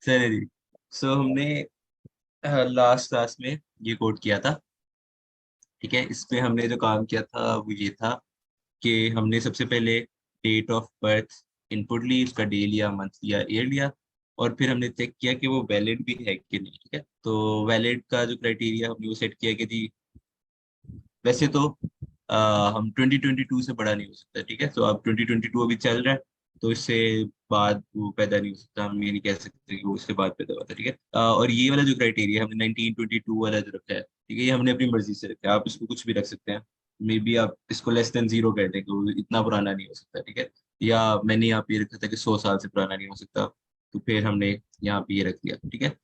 चलिए जी। सो हमने last class में ये कोड किया था। ठीक है, इसमें हमने जो काम किया था वो ये था कि हमने सबसे पहले डेट ऑफ बर्थ इनपुट ली, उसका डे लिया, मंथ लिया, ईयर लिया, और फिर हमने चेक किया कि वो वैलिड भी है कि नहीं। ठीक है, तो वैलिड का जो क्राइटेरिया हमने वो सेट किया कि जी वैसे तो हम 2022 से बड़ा नहीं हो सकता। ठीक है, तो अब 2022 अभी चल रहा है, तो इससे बाद वो पैदा नहीं हो सकता। हम ये नहीं कह सकते कि वो इसके बाद पैदा हुआ था। ठीक है, और ये वाला जो क्राइटेरिया हमने 1922 वाला जो रखा है, ठीक है, ये हमने अपनी मर्जी से रखा है। आप इसको कुछ भी रख सकते हैं। मे बी आप इसको लेस देन जीरो कर दें कि वो इतना पुराना नहीं हो सकता। ठीक है, या मैंने यहाँ पे रखा था कि 100 साल से पुराना नहीं हो सकता, तो फिर हमने यहाँ पे ये रख दिया। ठीक है,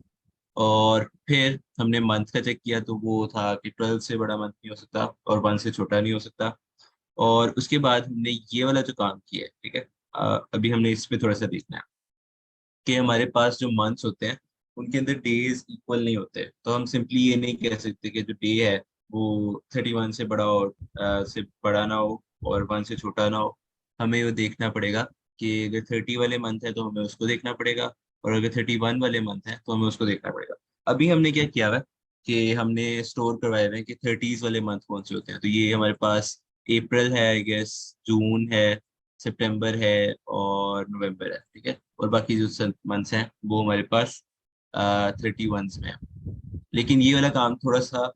और फिर हमने मंथ का चेक किया, तो वो था कि 12 से बड़ा मंथ नहीं हो सकता और 1 से छोटा नहीं हो सकता। और उसके बाद हमने ये वाला जो काम किया है, ठीक है, अभी हमने इस पे थोड़ा सा देखना है कि हमारे पास जो मंथ्स होते हैं उनके अंदर डेज इक्वल नहीं होते। तो हम सिंपली ये नहीं कह सकते कि जो डे है वो 31 से बड़ा और से बड़ा ना हो और 1 से छोटा ना हो। हमें वो देखना पड़ेगा कि अगर 30 वाले मंथ है तो हमें उसको देखना पड़ेगा, और अगर 31 वाले मंथ है तो हमें उसको देखना पड़ेगा। अभी हमने क्या किया हुआ है कि हमने स्टोर करवाए हुए हैं कि 30s वाले मंथ कौन से होते हैं। तो ये हमारे पास अप्रैल है, आई गेस जून है, सितंबर है और नवंबर है। ठीक है, और बाकी जो मंथ्स हैं वो हमारे पास 31 में है। लेकिन ये वाला काम थोड़ा सा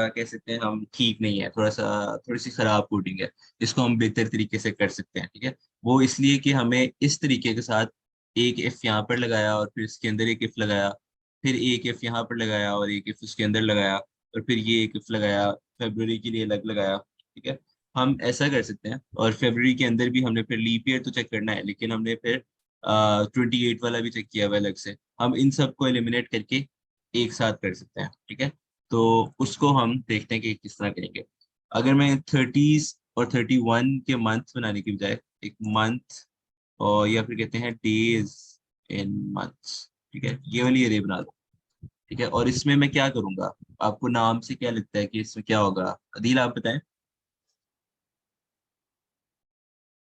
कह सकते हैं हम ठीक नहीं है, थोड़ी सी खराब कोडिंग है। इसको हम बेहतर तरीके से कर सकते हैं। ठीक है, वो इसलिए कि हमें इस तरीके के साथ एक इफ यहाँ पर लगाया और फिर इसके अंदर एक इफ लगाया, फिर एक इफ यहाँ पर लगाया और एक इफ उसके अंदर लगाया, और फिर ये एक इफ लगाया, फेब्रुवरी के लिए अलग लगाया। ठीक है, हम ऐसा कर सकते हैं। और फेब्रुवरी के अंदर भी हमने फिर लीप ईयर तो चेक करना है, लेकिन हमने फिर 28 वाला भी चेक किया हुआ है अलग से। हम इन सबको एलिमिनेट करके एक साथ कर सकते हैं। ठीक है, तो उसको हम देखते हैं कि किस तरह करेंगे। अगर मैं 30s और 31 के मंथ बनाने की बजाय एक मंथ और या फिर कहते हैं डेज इन मंथ्स, ठीक है, ये वाली एरे बना दो। ठीक है, और इसमें मैं क्या करूंगा, आपको नाम से क्या लगता है कि इसमें क्या होगा? अदील आप बताएं।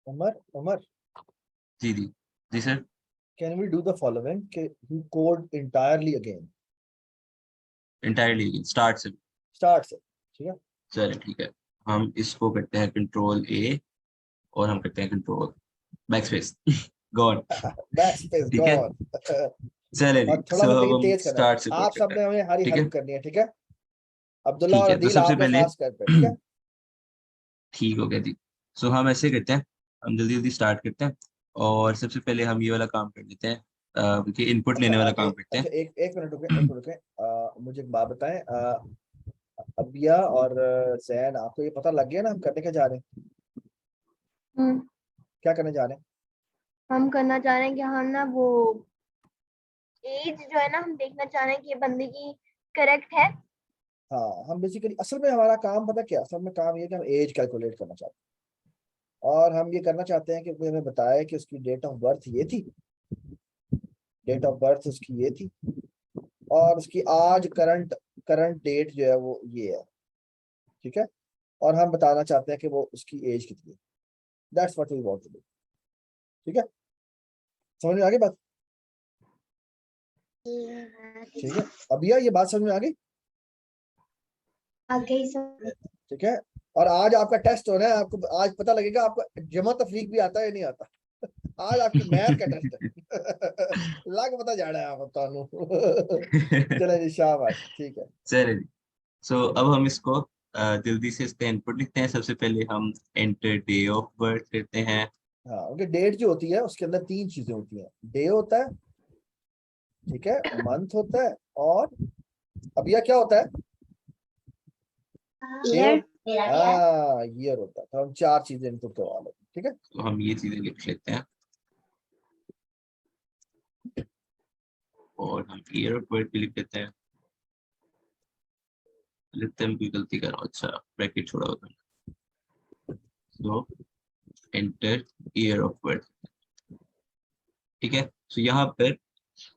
उमर उमर, जी जी। जी sir. Can we do the following कि we code entirely again entirely start से। स्टार्ट से? ठीक है। चलिए ठीक है, हम इसको करते हैं कंट्रोल ए और हम करते हैं control back space gone. Back space ठीक है, गॉन। चलिए जी। और थोड़ा सो सा अब हम तेज करना है। स्टार्ट से कोड आप करते हैं। सबने हमें हमारी ठीक हेल्प है, करनी है, ठीक है? अब्दुल्ला ठीक और है, तो अदील सबसे आपने पहले खास कर पे, ठीक है? ठीक हो गया जी। सो हम ऐसे करते हैं, हम जल्दी जल्दी स्टार्ट करते हैं। और सबसे पहले हम ये वाला काम कर लेते हैं, क्योंकि इनपुट अच्छा लेने वाला काम करते हैं। एक मिनट रुके, एक मिनट रुके। मुझे एक बात बताएं, अबिया और जैन, आपको ये पता लग गया ना हम करने क्या जा रहे हैं? हम्म, क्या करने जा रहे हैं? हम करना चाह रहे हैं कि हम ना वो एज जो है ना, हम देखना चाह रहे हैं कि ये बंदे की करेक्ट है। हाँ, हम बेसिकली असल में हमारा काम पता क्या, असल में काम ये है कि हम एज कैलकुलेट करना चाहते हैं। और हम ये करना चाहते हैं कि कोई हमें बताए कि उसकी डेट ऑफ बर्थ ये थी, डेट ऑफ बर्थ उसकी ये थी, और उसकी आज करंट करंट डेट जो है वो ये है। ठीक है, और हम बताना चाहते हैं कि वो उसकी एज कितनी है। That's what we want to do. ठीक है, समझ में आ गई बात? ठीक है, अबिया ये बात समझ में आ गई? आगे सब ठीक है, और आज आपका टेस्ट हो रहा है, आपको आज पता लगेगा आपको जमा तफरीक भी आता है या नहीं आता। आज आपकी मैथ का टेस्ट है। लग पता जा रहा है आप तानू। चले जी, शाबाश, ठीक है। चलिए जी। सो अब हम इसको जल्दी से इसका इनपुट लिखते हैं। सबसे पहले हम एंटर डे ऑफ बर्थ करते हैं। हाँ, क्योंकि डेट जो होती है उसके अंदर तीन चीजें होती हैं। डे होता है, ठीक है, मंथ होता है, और अब यह क्या होता है? Day year. हाँ, ईयर होता है। तो हम चार चीजें इनपुट करवा लेते हैं, ठीक है। तो हम ये चीजें लिख लेते हैं, और हम ईयर ऑफ बर्थ भी लिख लेते हैं। लिखते हैं, कोई गलती कर रहा हूँ, अच्छा ब्रैकेट छोड़ा होता है। सो एंटर ईयर ऑफ बर्थ। ठीक है, तो यहाँ पर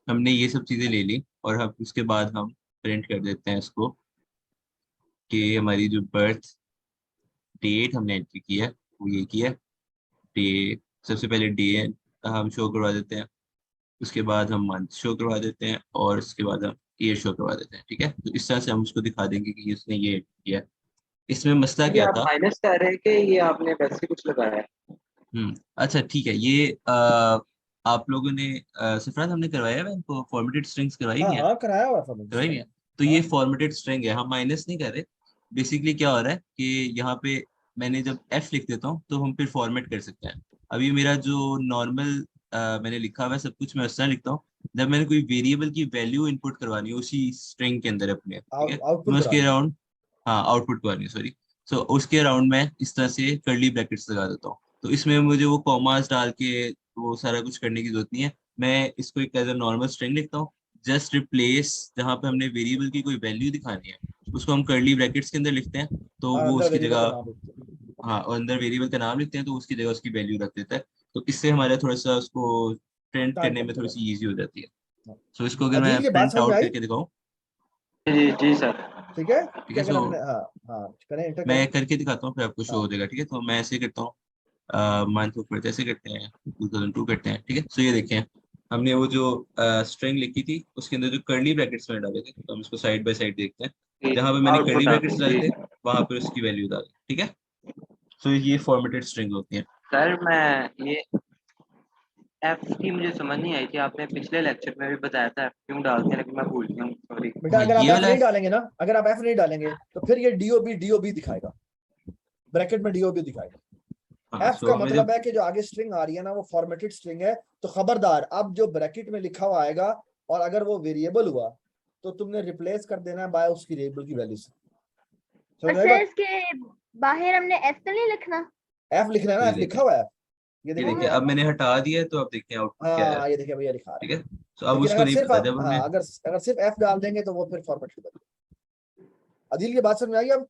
हमने ये सब चीजें ले ली, और हम उसके बाद हम प्रिंट कर देते हैं इसको कि हमारी जो बर्थ डेट हमने एंट्री की है वो ये की है। डे, सबसे पहले डे हम शो करवा देते हैं। उसके बाद हम मंथ शो करवा देते हैं और उसके बाद हम ईयर शो करवा देते हैं। ठीक है, तो इस तरह से हम उसको दिखा देंगे कि उसने ये किया। इसमें मसला ये क्या आप था? माइनस कर रहे हैं कि ये आपने वैसे कुछ लगाया है? अच्छा ठीक है, ये आप लोगों ने सिफरात हमने करवाया है इनको फॉर्मेटेड स्ट्रिंग्स करवाई हाँ नहीं है? हाँ कराया हुआ था करवाई नहीं मैंने। है। तो हाँ ये फॉर्मेटेड स्ट्रिंग है, हम माइनस नहीं कर रहे। बेसिकली क्या हो रहा है कि यहाँ पे मैंने जब एफ लिख देता हूँ तो हम फिर फॉर्मेट कर सकते हैं। अभी मेरा जो नॉर्मल मैंने लिखा हुआ है सब कुछ मैं उस तरह लिखता हूँ। जब मैंने कोई वेरिएबल की वैल्यू इनपुट करवानी है उसी स्ट्रिंग के अंदर अपने, ठीक है, तो आउटपुट मैं उसके करानी है। अराउंड, हाँ आउटपुट करवानी है सॉरी। सो उसके अराउंड मैं इस तरह से कर्ली ब्रैकेट्स लगा देता हूँ। तो इसमें मुझे वो कॉमास डाल के वो सारा कुछ करने की जरूरत नहीं है। मैं इसको एक एज अ नॉर्मल स्ट्रिंग लिखता हूँ। जस्ट रिप्लेस, जहाँ पे हमने वेरिएबल की कोई वैल्यू दिखानी है उसको हम कर्ली ब्रैकेट्स के अंदर लिखते हैं, तो हाँ वो अंदर उसकी वेरिएबल का जगह, नाम लिखते हैं। हाँ और अंदर वेरिएबल का नाम लिखते हैं तो उसकी जगह उसकी वैल्यू रख देता है। तो इससे हमारा थोड़ा सा उसको प्रिंट टाइम करने कम में थोड़ी चलेगा। सी ईजी हो जाती है। हाँ। सो इसको अगर मैं अदील ये बात प्रिंट समझ में आउट आई? करके दिखाऊं, जी जी सर। ठीक है ठीक कि है। अगर सो हमने हाँ हाँ करें, एंटर करें। मैं करके दिखाता हूँ फिर आपको शो हाँ हो जाएगा। ठीक है, तो मैं ऐसे करता हूँ, मंथ ऊपर ऐसे करते हैं, 2002 करते हैं। ठीक है, सो ये देखें हमने वो जो स्ट्रिंग लिखी थी उसके अंदर जो कर्ली ब्रैकेट्स में डाले थे, तो हम इसको साइड बाय साइड देखते हैं। जहां पे मैंने कर्ली आउटपुट आ ब्रैकेट्स गई डाले जी। थे वहां पर उसकी वैल्यू डाली। ठीक है, सो ये फॉर्मेटेड स्ट्रिंग होती है। सर मैं ये एफ की मुझे समझ नहीं आई थी, आपने पिछले लेक्चर में भी बताया था एफ क्यों डालते हैं, लेकिन मैं भूल गया हूँ, सॉरी। बेटा, हाँ अगर आप ये एफ वाला नहीं है। डालेंगे ना, अगर आप एफ नहीं डालेंगे तो फिर ये डीओबी डीओबी दिखाएगा, ब्रैकेट में डीओबी दिखाएगा। हाँ एफ सो का हमें मतलब जब, है कि जो आगे स्ट्रिंग आ रही है ना वो फॉर्मेटेड स्ट्रिंग है, तो खबरदार अब जो ब्रैकेट में लिखा हुआ आएगा और अगर वो वेरिएबल हुआ तो तुमने रिप्लेस कर देना है बाय उसकी वेरिएबल की वैल्यू से। समझ और में आई सर बात? इसके बाहर हमने एफ तो नहीं लिखना? एफ लिखना है तो ना, ये एफ लिखा देखें, हुआ है। ये ये देखिए देखिए ये अब एफ। मैंने हटा दिया है, तो अब देखते हैं आउटपुट क्या है। हाँ ये देखिए भैया लिखा ठीक रहा है। है, तो अब लेकिन उसको अगर नहीं सिर्फ पता आप जब हमने, हाँ अगर सिर्फ एफ डाल देंगे तो वो फिर फॉर्मेटेड बनेगा। अदील ये बात समझ में आई अब?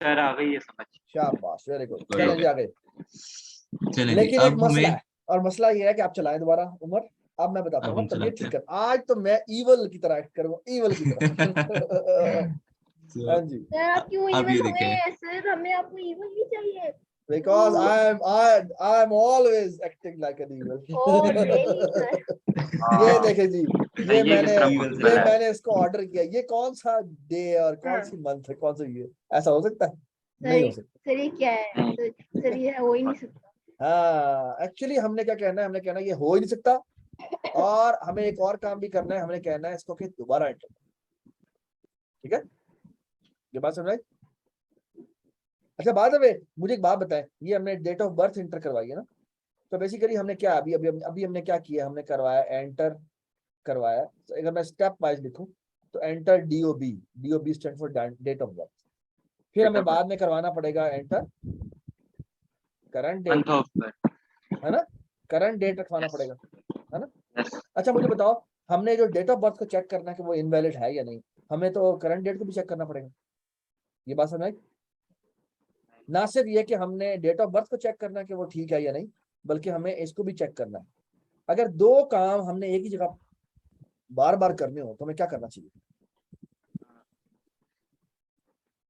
सर आ गई ये समझ। शाबाश, वेरी गुड, एक और हो चलें जी गया। आगे। चलें जी, लेकिन एक अब मसला हमें, है, और मसला ये है कि आप चलाएं दोबारा उमर। अब मैं बताता अब हूँ हम ना तबीयत चलाते ठीक हैं। कर, आज तो मैं ईवल की तरह एक्ट करूंगा, ईवल की तरह। तो हाँ जी। सर आप क्यों अब इवन ये हुए? देखें, सर हमें आपको इवन ही चाहिए। Because I'm always acting like an evil. Oh really sir? ये देखे जी, हाँ, ये ये मैंने किस तरह evil पॉसिबल है? मैंने इसको ऑर्डर किया। ये कौन सा डे और कौन हाँ सी मंथ है, कौन सा ईयर? ऐसा हो सकता है? नहीं हो सर, सकता। सर ये क्या है? नहीं। सर ये हो ही नहीं सकता। हाँ एक्चुअली हमने क्या कहना है, हमने कहना है ये हो ही नहीं सकता, और हमें एक और काम भी करना है, हमने कहना है इसको कि दोबारा एंटर। ठीक है, ये बात समझ आई? अच्छा बात है, मुझे एक बात बताएं, ये हमने डेट ऑफ बर्थ एंटर करवाई है ना, तो बेसिकली हमने क्या अभी अभी अभी हमने क्या किया, हमने करवाया एंटर करवाया। तो अगर मैं स्टेप वाइज लिखूं तो enter DOB, DOB stand for date of birth. फिर हमें बाद में करवाना पड़ेगा enter current date, month of birth. है ना, करंट डेट रखवाना पड़ेगा, है ना। यस। अच्छा मुझे बताओ, हमने जो डेट ऑफ बर्थ को चेक करना है कि वो इनवैलिड है या नहीं, हमें तो करंट डेट को भी चेक करना पड़ेगा। ये बात समझ आई? ना सिर्फ ये कि हमने डेट ऑफ बर्थ को चेक करना है कि वो ठीक है या नहीं, बल्कि हमें इसको भी चेक करना है। अगर दो काम हमने एक ही जगह बार बार करने हो तो हमें क्या करना चाहिए?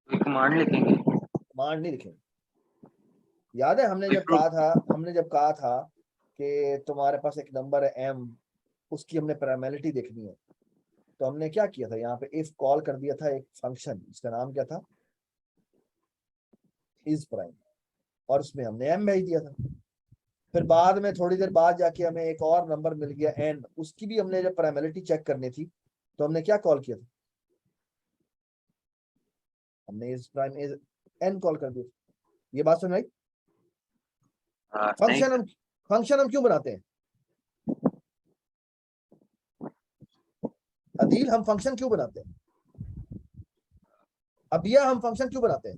कमांड लिखेंगे। कमांड नहीं लिखेंगे। याद है हमने जब कहा था कि तुम्हारे पास एक नंबर है m, उसकी हमने पैरामीलिटी देखनी है, तो हमने क्या किया था, यहाँ पे इफ कॉल कर दिया था एक फंक्शन, इसका नाम क्या था, इज प्राइम, और उसमें हमने m भेज दिया था। फिर बाद में थोड़ी देर बाद जाके हमें एक और नंबर मिल गया n, उसकी भी हमने जब पैरामीलिटी चेक करनी थी तो हमने क्या कॉल किया था, हमने is prime is n call कर दिया। ये बात सुन आई? नहीं फंक्शन हम क्यों बनाते हैं अदील, हम फंक्शन क्यों बनाते हैं? अबिया हम फंक्शन क्यों बनाते हैं?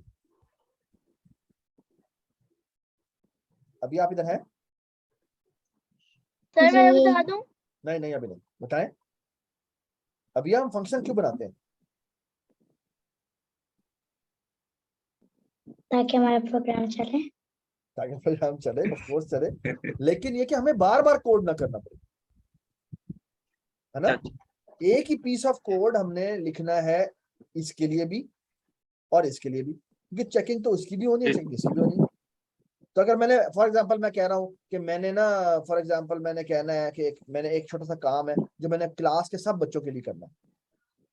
अभी आप इधर हैं? सर मैं बता दूं? नहीं नहीं अभी नहीं, बताएं अभी हम फंक्शन क्यों बनाते हैं? ताकि हमारा प्रोग्राम चले। ताकि प्रोग्राम चले, ऑफ कोर्स चले, लेकिन ये कि हमें बार बार कोड ना करना पड़े, है ना। एक ही पीस ऑफ कोड हमने लिखना है इसके लिए भी और इसके लिए भी, क्योंकि चेकिंग तो उसकी भी होनी है, चेकिंग इसकी भी होनी है। तो अगर मैंने फॉर एग्जांपल मैं कह रहा हूँ कि मैंने ना फॉर एग्जांपल मैंने कहना है कि मैंने एक छोटा सा काम है जो मैंने क्लास के सब बच्चों के लिए करना है,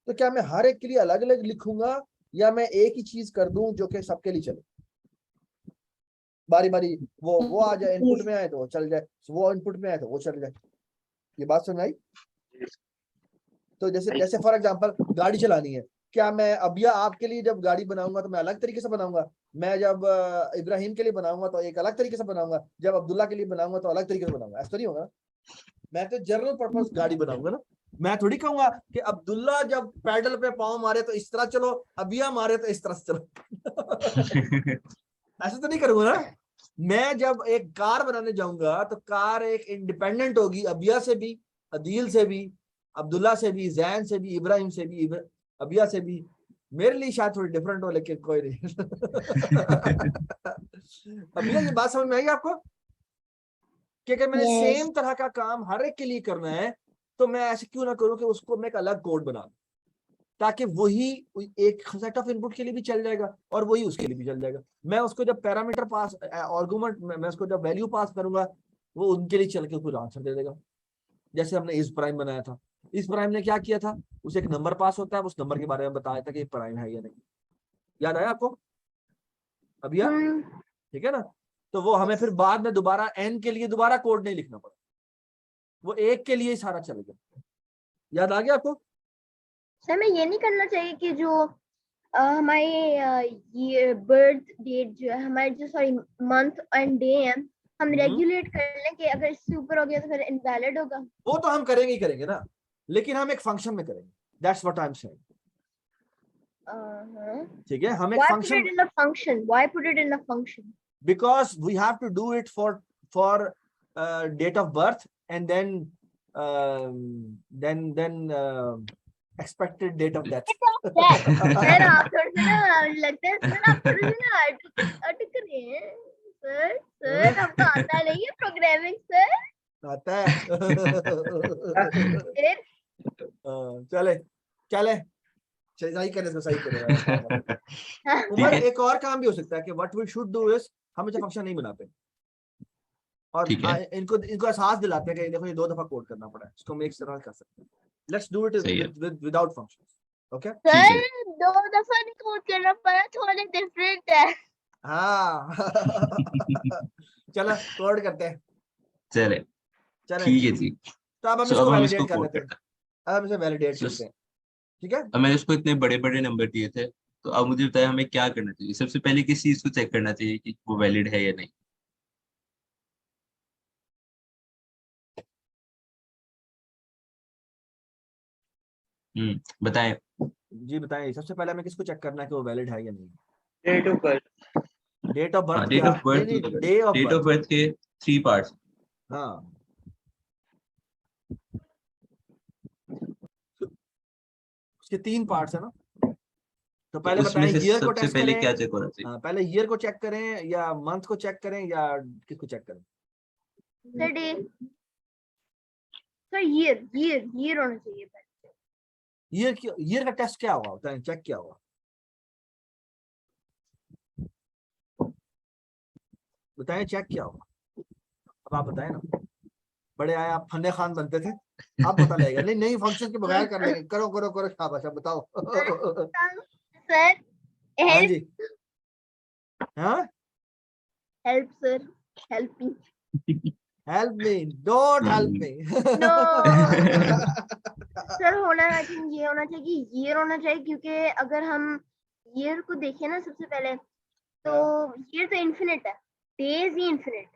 तो क्या मैं हर एक के लिए अलग अलग लिखूंगा या मैं एक ही चीज कर दूं जो कि सबके लिए चले, बारी बारी वो आ जाए, इनपुट में आए तो वो चल जाए, वो इनपुट में आए तो वो चल जाए। ये बात समझ आई? तो जैसे फॉर एग्जांपल गाड़ी चलानी है, क्या मैं अबिया आपके लिए जब गाड़ी बनाऊंगा तो मैं अलग तरीके से बनाऊंगा, मैं जब इब्राहिम के लिए बनाऊंगा तो एक अलग तरीके से बनाऊंगा, जब अब्दुल्ला के लिए बनाऊंगा तो अलग तरीके से बनाऊंगा, ऐसा नहीं होगा। मैं तो जनरल पर्पस गाड़ी बनाऊंगा ना, मैं थोड़ी कहूंगा कि अब्दुल्ला जब पैडल पे पाँव मारे तो इस तरह चलो, अबिया मारे तो इस तरह से चलो। ऐसा तो नहीं करूंगा ना। मैं जब एक कार बनाने जाऊंगा तो कार एक इंडिपेंडेंट होगी, अबिया से भी, अदील से भी, अब्दुल्ला से भी, जैन से भी, इब्राहिम से भी, अबिया से भी। मेरे लिए शायद थोड़ी डिफरेंट हो लेकिन कोई नहीं। अबिया ये बात समझ में आई आपको कि अगर मैंने Yes. सेम तरह का काम हर एक के लिए करना है तो मैं ऐसे क्यों ना करूं कि उसको मैं एक अलग कोड बना दूं, ताकि वही एक सेट ऑफ इनपुट के लिए भी चल जाएगा और वही उसके लिए भी चल जाएगा। मैं उसको जब पैरामीटर पास आर्गुमेंट मैं उसको जब वैल्यू पास करूंगा वो उनके लिए चल के कुछ आंसर दे देगा। जैसे हमने इस प्राइम बनाया था, इस प्राइम ने क्या किया था, उसे एक नंबर पास होता है, उस नंबर के बारे में बताया था कि ये प्राइम है या नहीं। याद आया आपको अभिया? ठीक है ना। तो वो हमें फिर बाद में दोबारा एन के लिए दोबारा कोड नहीं लिखना पड़ा, वो एक के लिए ही सारा चलेगा। याद आ गया आपको? सर मैं ये नहीं करना चाहिए कि जो हमारे ये बर्थ डेट जो है हमारे जो सॉरी मंथ एंड डे है हम रेगुलेट कर लें कि अगर इससे ऊपर हो गया तो फिर इनवैलिड होगा। वो तो हम करेंगे ही करेंगे ना, लेकिन हम एक फंक्शन में करेंगे। That's what I am saying. ठीक है, हम एक Why put function, it in a function? Why put it in a function? because we have to do it for date of birth and then expected date of death. Sir आप थोड़े से ना लगता है सर आप थोड़े से ना अटक रहे हैं सर। सर आपको आता नहीं है प्रोग्रामिंग सर? आता है। फिर चले चले सही करे, इसको सही करे। ठीक उमर है, एक और काम भी हो सकता है कि what we should do is, हम इसे फंक्शन नहीं बनाते और ठीक है, इनको एहसास दिलाते हैं कि देखो ये 2 दफा कोड करना पड़ा है, इसको हम एक तरह कर सकते हैं। लेट्स डू इट सही है। Without functions. ओके ठीक है, सर 2 दफा नहीं कोड करना पड़ा, थोड़े डिफरेंट है। हाँ। चलो कोड करते हैं। चले, चलें ठीक जी। है जी। तो अब हम सो इसको अब हम इसको वैलिडेट कर कोड लेते हैं। करते अब हम इसे वैलिडेट हैं। करते हैं। ठीक है। अब मैंने उसको इतने बड़े बड़े नंबर दिए थे, तो अब मुझे बताया हमें क्या करना चाहिए। सबसे पहले किस चीज को चेक करना चाहिए कि वो वैलिड है या नहीं। बताएं। जी बताएं, सबसे पहले हमें किसको चेक करना है कि वो वैलिड है या नहीं। Date of birth. Date of हाँ, बर्थ डेट क्या? ऑफ बर्थ, नहीं day of date of birth. Birth के 3 पार्ट्स। हाँ, उसके 3 पार्ट्स है ना। तो तो पहले उसमें बताएं से ईयर को सबसे टेस्ट पहले करें। क्या चेक होना चाहिए? हाँ, पहले ईयर को चेक करें या मंथ को चेक करें या किसको चेक करें? सर डे सर ईयर होना चाहिए पहले। ईयर का टेस्ट क्या होगा, बताएं चेक क्या होगा? बताएं चेक क्या होगा? अब आप बताएं ना, बड़े आए आप फन्ने खान बनते थे, अब पता लगेगा। नहीं नहीं, फंक्शन के बगैर कर लेंगे। करो करो करो, शाबाश, अब बताओ। सर हाँ हेल्प जी, हाँ, help sir help me. Help me, don't help me. No sir होना आई थिंक ये होना चाहिए कि ईयर होना चाहिए, क्योंकि अगर हम ईयर को देखें ना सबसे पहले तो ईयर तो इन्फिनिट है, डेज ही इन्फिनिट।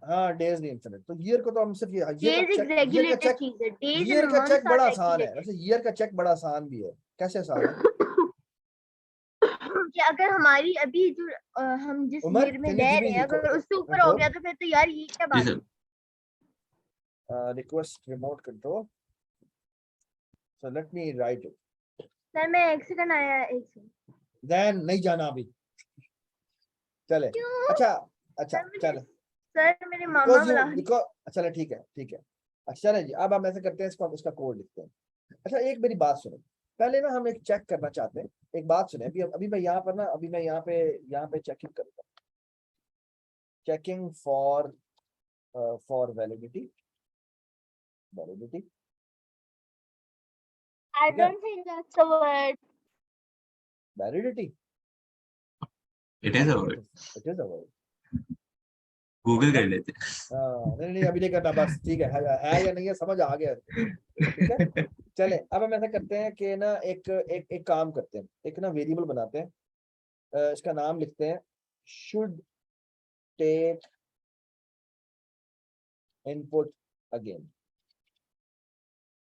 हाँ, डेज नहीं इन्फिनिट, तो ईयर को तो हम सिर्फ डेज एक रेगुलेटेड चीज है, डेज ईयर एंड का चेक मंथ्स आर बड़ा आसान है। रेगुलेटेड। वैसे ईयर का चेक बड़ा आसान भी है। कैसे आसान है? कि अगर हमारी अभी जो हम जिस उमर, ईयर में can you रह give रहे me हैं अगर उससे ऊपर हो control? गया तो फिर तो यार ये क्या जी बात है। Sir. Request remote control. So let me write it. Sir मैं एक सेकंड आया, एक सेकंड। Then नहीं जाना अभी। चले, क्यों? अच्छा अच्छा सर मुझे चले। सर मेरे मामा बुला रहे हैं। चले ठीक है ठीक है। अच्छा चले जी, अब हम ऐसे करते हैं, इसका कोड लिखते हैं। अच्छा एक मेरी बात सुनो, पहले ना हम एक चेक करना चाहते हैं। एक बात सुने, अभी मैं यहाँ पर ना, अभी मैं यहाँ पे चेकिंग करूंगा। checking for validity. I Okay. don't think that's a word. Validity. It is a word, It is a word. Google कर लेते हैं। नहीं अभी नहीं करना, बस ठीक है या नहीं है समझ आ गया, ठीक है। चले अब हम ऐसा करते हैं कि ना एक काम करते हैं, एक ना वेरिएबल बनाते हैं, इसका नाम लिखते हैं शुड टेक इनपुट अगेन,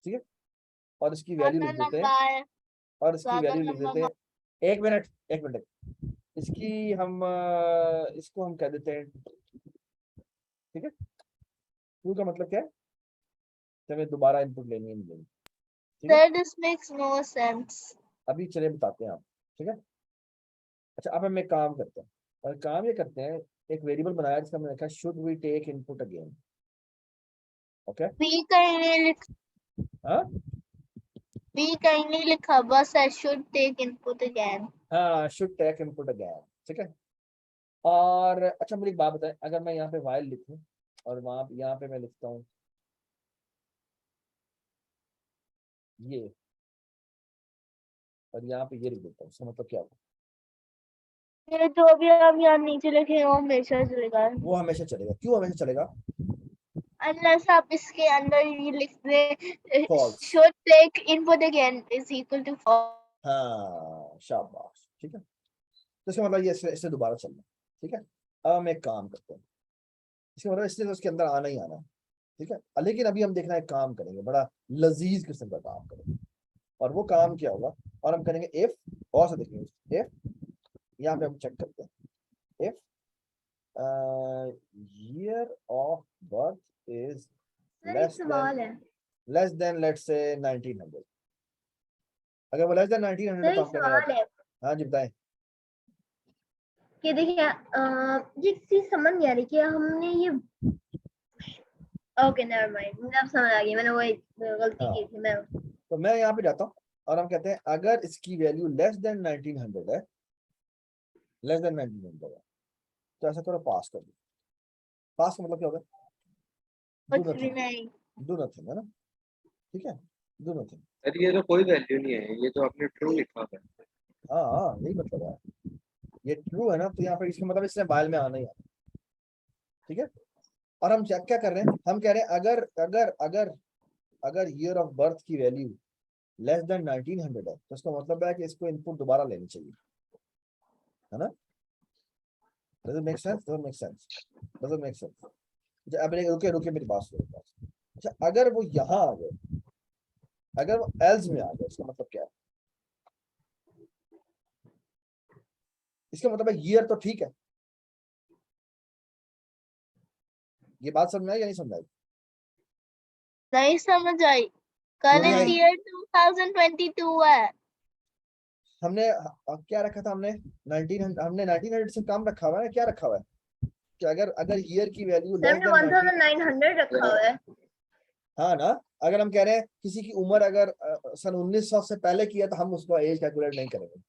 ठीक है, और इसकी वैल्यू ज्यादा लिख देते लंबा हैं, है, और इसकी ज्यादा वैल्यू लिख लंबा देते हैं, एक मिनट इसकी हम इसको हम कह देते हैं, ठीक है। टू का मतलब क्या है, कि हमें दोबारा इनपुट लेनी है नहीं लेनी, ठीक है। Sir, this makes no sense. अभी चलिए बताते हैं आप, ठीक है। अच्छा अब हम एक काम करते हैं, और काम ये करते हैं, एक वेरिएबल बनाया जिसका हमने लिखा should we take input again, okay. We kindly लिखा बस I should take input again. हाँ शुड टेक इनपुट अगेन, ठीक है। और अच्छा मुझे एक बात बताएं, अगर मैं यहाँ पे वाइल लिखूं और वहां यहाँ पे मैं लिखता हूँ ये, और यहाँ पे ये लिख देता हूँ, इसका मतलब क्या होगा? ये जो भी आप यहाँ नीचे लिखे वो हमेशा चलेगा, वो हमेशा चलेगा, क्यों हमेशा चलेगा? unless आप इसके अंदर ये लिख दे False. should take input again is equal to false. हाँ शाबाश, ठीक है। तो इसका मतलब ये इससे दोबारा चलना, ठीक है। अब हम एक काम करते हैं, इसका मतलब इससे तो उसके अंदर आना ही आना है, ठीक है। लेकिन अभी हम देखना एक काम करेंगे, बड़ा लजीज किस्म का काम करेंगे, और वो काम क्या होगा, और हम करेंगे इफ, और से देखेंगे इफ, यहाँ पे हम चेक करते हैं if year of birth is sir एक less सवाल है, than let's say 1900, अगर वो less than 1900 सर तो एक हम करेंगे, सवाल है हाँ जी बताएं। कि देखिए ये चीज समझ नहीं आ रही कि हमने ये, ओके नेवर माइंड, मुझे अब समझ आ गई, मैंने वही गलती हाँ। की थी मैं। तो मैं यहाँ पे जाता हूँ और हम कहते हैं अगर इसकी वैल्यू लेस देन 1900 है, लेस देन 1900 है, तो ऐसा करो पास कर दो। पास का मतलब क्या होगा? कुछ भी नहीं, डू नथिंग है ना, ठीक है, डू नथिंग। अरे ये तो कोई वैल्यू नहीं है, ये तो आपने ट्रू लिखा है। हाँ यही मतलब है, ये ट्रू है ना, तो यहाँ पे इसका मतलब इसने वाइल में आना ही आना, ठीक है। और हम चेक क्या कर रहे हैं, हम कह रहे हैं अगर अगर अगर अगर ईयर ऑफ बर्थ की वैल्यू लेस देन 1900 है, तो इसका मतलब है कि इसको इनपुट दोबारा लेनी चाहिए, है ना। Does it make sense? Doesn't make sense? Doesn't make sense? अच्छा अब रुके मेरी बात सुनो। अच्छा अगर वो यहाँ आ गए, अगर वो एल्स में आ गए, इसका मतलब क्या है? इसका मतलब है ईयर तो ठीक है, ये बात समझ में आई या नहीं समझ आई? नहीं समझ आई। क्यों नहीं करंट आई? ईयर 2022 है। हमने क्या रखा था, हमने 1900 से कम रखा हुआ है, क्या रखा हुआ है कि अगर अगर ईयर की वैल्यू सर लेस हमने देन 1900 रखा हुआ है। हाँ ना, अगर हम कह रहे हैं किसी की उम्र अगर सन 1900 से पहले किया तो हम उसको एज कैलकुलेट नहीं करेंगे।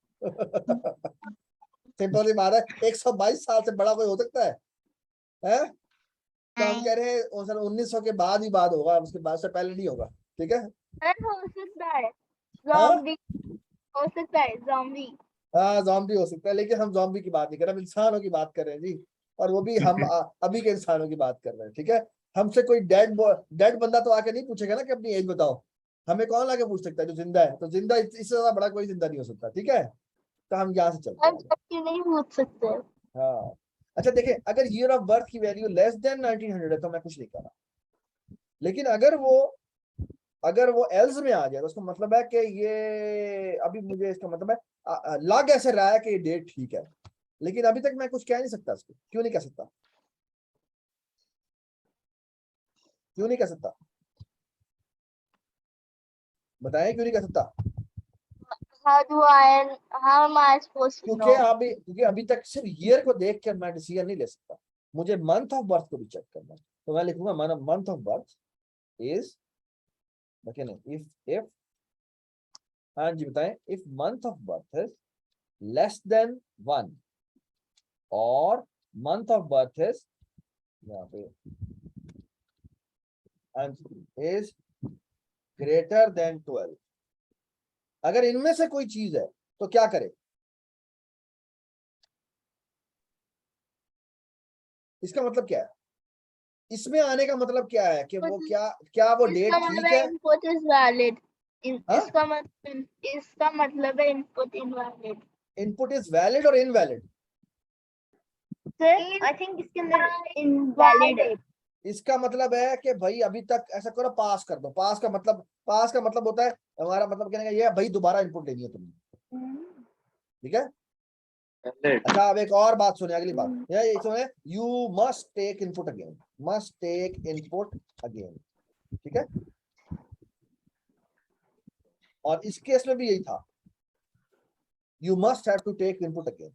सिंपल सी बात है, 122 साल से बड़ा कोई हो सकता है, हैं? तो हम कह रहे हैं सन 1900 के बाद ही बाद होगा, उसके बाद से पहले नहीं होगा, ठीक है। सर हो सकता है हाँ? ज़ॉम्बी, हो सकता है ज़ॉम्बी। हाँ ज़ॉम्बी हो सकता है, लेकिन हम ज़ॉम्बी की बात नहीं कर रहे, हम इंसानों की बात कर रहे हैं जी, और वो भी हम अभी के इंसानों की बात कर रहे हैं, ठीक है। हमसे कोई डेड बंदा तो आके नहीं पूछेगा ना कि अपनी एज बताओ, हमें कौन लाके पूछ सकता है, जो जिंदा है, तो जिंदा इससे ज्यादा बड़ा कोई जिंदा नहीं हो सकता, ठीक है। तो हम यहाँ से चलते हम हैं। सबके नहीं पूछ सकते। हाँ अच्छा देखिए, अगर ईयर ऑफ बर्थ की वैल्यू लेस देन 1900 है तो मैं कुछ नहीं कर रहा, लेकिन अगर वो एल्स में आ जाए तो उसका मतलब है कि ये अभी मुझे इसका मतलब है लग ऐसे रहा है कि ये डेट ठीक है, लेकिन अभी तक मैं कुछ कह नहीं सकता इसको। क्यों नहीं कह सकता? क्यों नहीं कह सकता? बताएं क्यों नहीं कह सकता? how am I supposed to know? क्योंकि अभी तक सिर्फ ईयर को देख कर मैं डिसीजन नहीं ले सकता, मुझे मंथ ऑफ बर्थ को भी चेक करना है। तो मैं लिखूंगा month of birth is, if हाँ जी बताएं, if month of birth is less than 1 और मंथ ऑफ बर्थ इज यहाँ पे इज ग्रेटर देन 12। अगर इनमें से कोई चीज है तो क्या करे? इसका मतलब क्या है? इसमें आने का मतलब क्या है कि वो क्या वो डेट इसका ठीक मतलब है? Input is valid. हाँ? इसका मतलब है input invalid. Input is valid और इनवैलिड? सर आई थिंक इसके अंदर इनवैलिड है। इसका मतलब है कि भाई अभी तक ऐसा करो, पास कर दो। पास का मतलब होता है, हमारा मतलब कहने का ये है भाई दोबारा इनपुट लेनी है तुमने, ठीक है? अच्छा अब एक और बात सुने, अगली बात ये सुने, you must take input again, must take input again, ठीक है? और इस केस में भी यही था, you must have to take input again.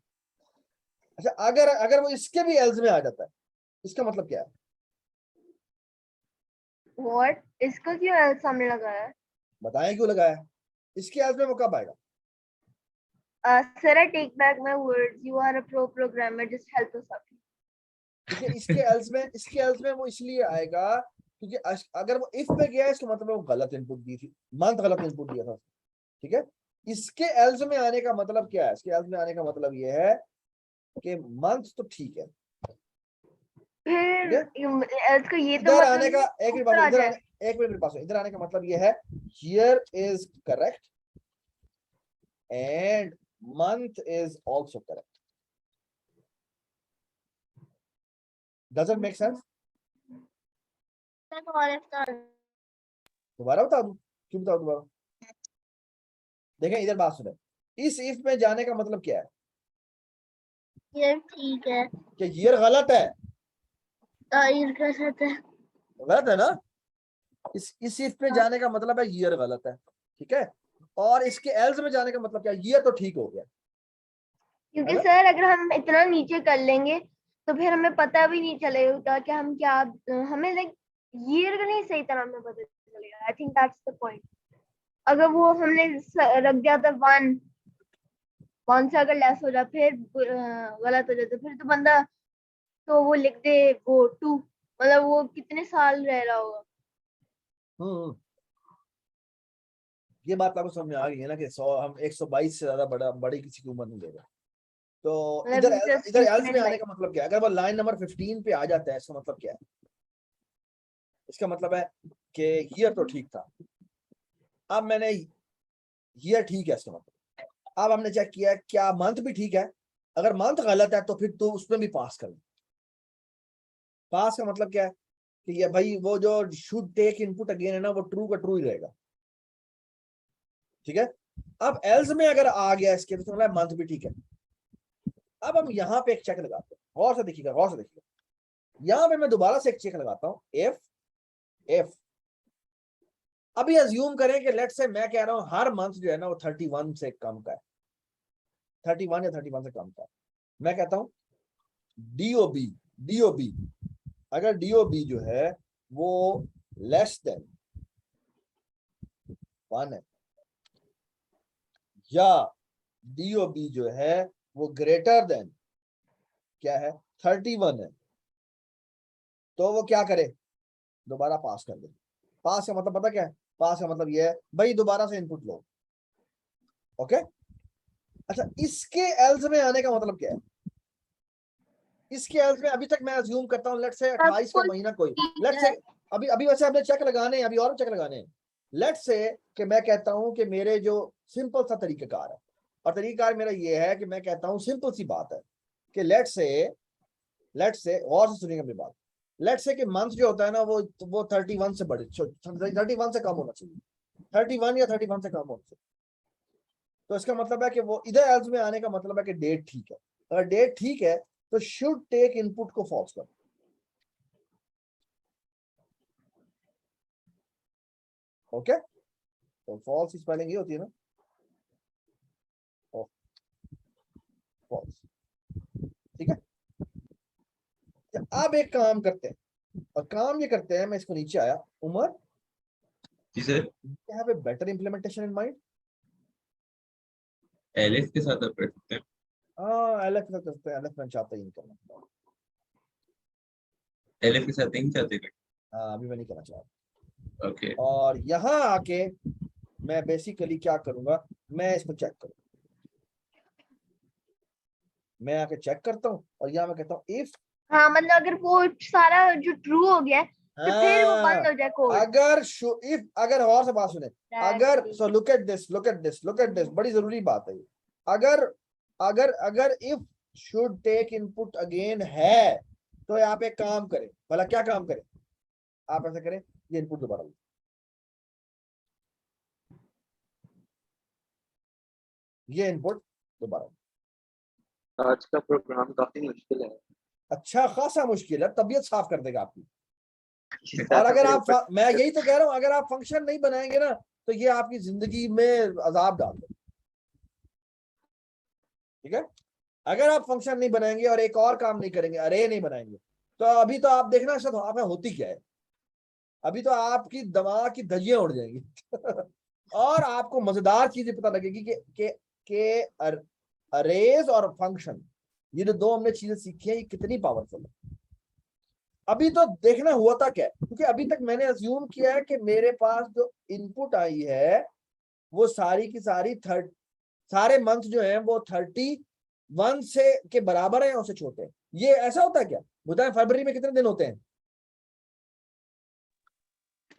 अच्छा अगर वो इसके भी एल्स में आ जाता है, इसका मतलब क्या है? व्हाट? इसका क्यों एल सामने लगाया है? बताएं क्यों लगाया है? इसके एल्स में वो कब आएगा? Sir I take back my words, you are a pro programmer, just help us out. देखिए इसके एल्स में वो इसलिए आएगा क्योंकि अगर वो इफ में गया है इसका मतलब वो गलत इनपुट दी थी, मंथ गलत इनपुट दिया था, ठीक है? इसके एल्स में आने का मतलब क्या है? इसके एल्स में आने का मतलब ये है कि मंथ तो ठीक है, फिर एल्स का ये तो इधर मतलब आने का एक मिनट ऊपर आ इधर जाए। आने एक मिनट पास, इधर आने का मतलब ये है here is correct and month is also correct. Does it make sense? दोबारा बता दूं? क्यों बताओ दोबारा? देखें इधर बात सुने, इस इफ में जाने का मतलब क्या है? ये ठीक है, कि ईयर गलत है, ये गलत है। गलत है ना? इस इफ में जाने का मतलब है ईयर गलत है, ठीक है? और इसके एल्स में जाने का मतलब क्या है? ईयर तो ठीक हो गया, क्योंकि है ना? सर अगर हम इतना नीचे कर लेंगे तो फिर हमें पता भी नहीं चलेगा कि हम क्या, हमें लाइक ईयर का नहीं सही तरह में पता चलेगा। I think that's the point. अगर वो हमने रख दिया था वन से अगर लेस हो जाए फिर गलत हो जाता, फिर तो बंदा तो वो लिख दे वो 2, मतलब वो कितने साल रह रहा होगा। हम्म। ये बात आपको समझ में आ गई है ना कि 100 हम 122 से ज्यादा बड़ी किसी की उम्र नहीं देगा। तो मतलब just इधर एल्स में infinite आने life। का मतलब क्या है? अगर वो लाइन नंबर 15 पे आ जाता है इसका मतलब क्या है? इसका मतलब है कि ईयर तो ठीक था, अब मैंने ईयर ठीक है इसका मतलब, अब हमने चेक किया क्या मंथ भी ठीक है। अगर मंथ गलत है तो फिर तो उसमें भी पास कर। पास का मतलब क्या है कि ये भाई वो जो शुड टेक इनपुट अगेन है ना, वो ट्रू का ट्रू ही रहेगा, ठीक है? अब एल्स में अगर आ गया इसके तो मतलब मंथ भी ठीक है। अब हम यहाँ पे एक चेक लगाते हैं, गौर से देखिएगा, गौर से देखिएगा। यहाँ पे मैं दोबारा से एक चेक लगाता हूँ, इफ अभी अज्यूम करें कि लेट्स से मैं कह रहा हूँ हर मंथ जो है ना वो 31 से कम का है, 31 या 31 से कम का है। मैं कहता हूँ डीओबी अगर डीओबी जो है वो लेस देन 1 है या डीओबी जो है वो ग्रेटर देन क्या है 31 है, तो वो क्या करे? दोबारा पास कर दे। पास का मतलब पता क्या है? पास का मतलब ये है भाई दोबारा से इनपुट लो, ओके? अच्छा इसके एल्स में आने का मतलब क्या है? इसके एल्स में अभी तक मैं अज्यूम करता हूँ लेट्स से 28 का महीना कोई, लेट्स से अभी अभी वैसे हमने चेक लगाने हैं, अभी और चेक लगाने हैं। लेट्स से कि मैं कहता हूं कि मेरे जो सिंपल सा तरीकाकार है, और तरीकाकार मेरा ये है कि मैं कहता हूं सिंपल सी बात है कि लेट्स से और से सुनिएगा मेरी बात, लेट्स से कि मंथ जो होता है ना वो 31 से बड़े 31 से कम होना चाहिए, 31 या 31 से कम होना चाहिए। तो इसका मतलब है कि वो इधर एल्स में आने का मतलब है कि डेट ठीक है। अगर डेट ठीक है तो शुड टेक इनपुट को फॉल्स कर, ओके? तो फॉल्स स्पेलिंग ये होती है ना, फॉल्स, ठीक है? अब एक काम करते हैं, और काम ये करते हैं, मैं इसको नीचे आया, Umar ji sir, have a better implementation in mind. Alice के साथ आप कर सकते हैं। हाँ एलएफ करते हैं, एलएफ में चाहता ही नहीं करना। एलिफ के साथ नहीं चाहते? हाँ अभी मैं नहीं करना चाह रहा। ओके और यहाँ आके मैं बेसिकली क्या करूंगा, मैं इसको चेक करूँ, मैं आके चेक करता हूँ और यहाँ मैं कहता हूँ इफ हाँ मतलब अगर वो सारा जो ट्रू हो गया है, तो फिर वो बंद हो जाए कोड। अगर इफ अगर और से बात सुने, अगर so look at this, look at this, look at this, बड़ी जरूरी बात है ये। अगर अगर अगर if should take input again है तो आप एक काम करें, भला क्या काम करें, आप ऐसा करें, ये इनपुट दोबारा लो। ये इनपुट दोबारा लो। आज का प्रोग्राम काफी मुश्किल है। अच्छा खासा मुश्किल है, तबीयत साफ कर देगा आपकी। और अगर आप मैं यही तो कह रहा हूं, अगर आप फंक्शन नहीं बनाएंगे ना तो ये आपकी जिंदगी में अजाब डाल दे। ठीक है, अगर आप फंक्शन नहीं बनाएंगे और एक और काम नहीं करेंगे, अरे नहीं बनाएंगे, तो अभी तो आप देखना शायद आप होती क्या है, अभी तो आपकी दिमाग की धज्जियां उड़ जाएंगी और आपको मजेदार चीजें पता लगेगी कि अरेज और फंक्शन, ये जो दो हमने चीजें सीखी है, ये कितनी पावरफुल है। अभी तो देखना हुआ था क्या, क्योंकि अभी तक मैंने अज्यूम किया है कि मेरे पास जो इनपुट आई है वो सारी की सारी सारे मंथ जो हैं वो 31 से के बराबर है या उससे छोटे हैं। ये ऐसा होता है क्या, बताएं फरवरी में कितने दिन होते हैं?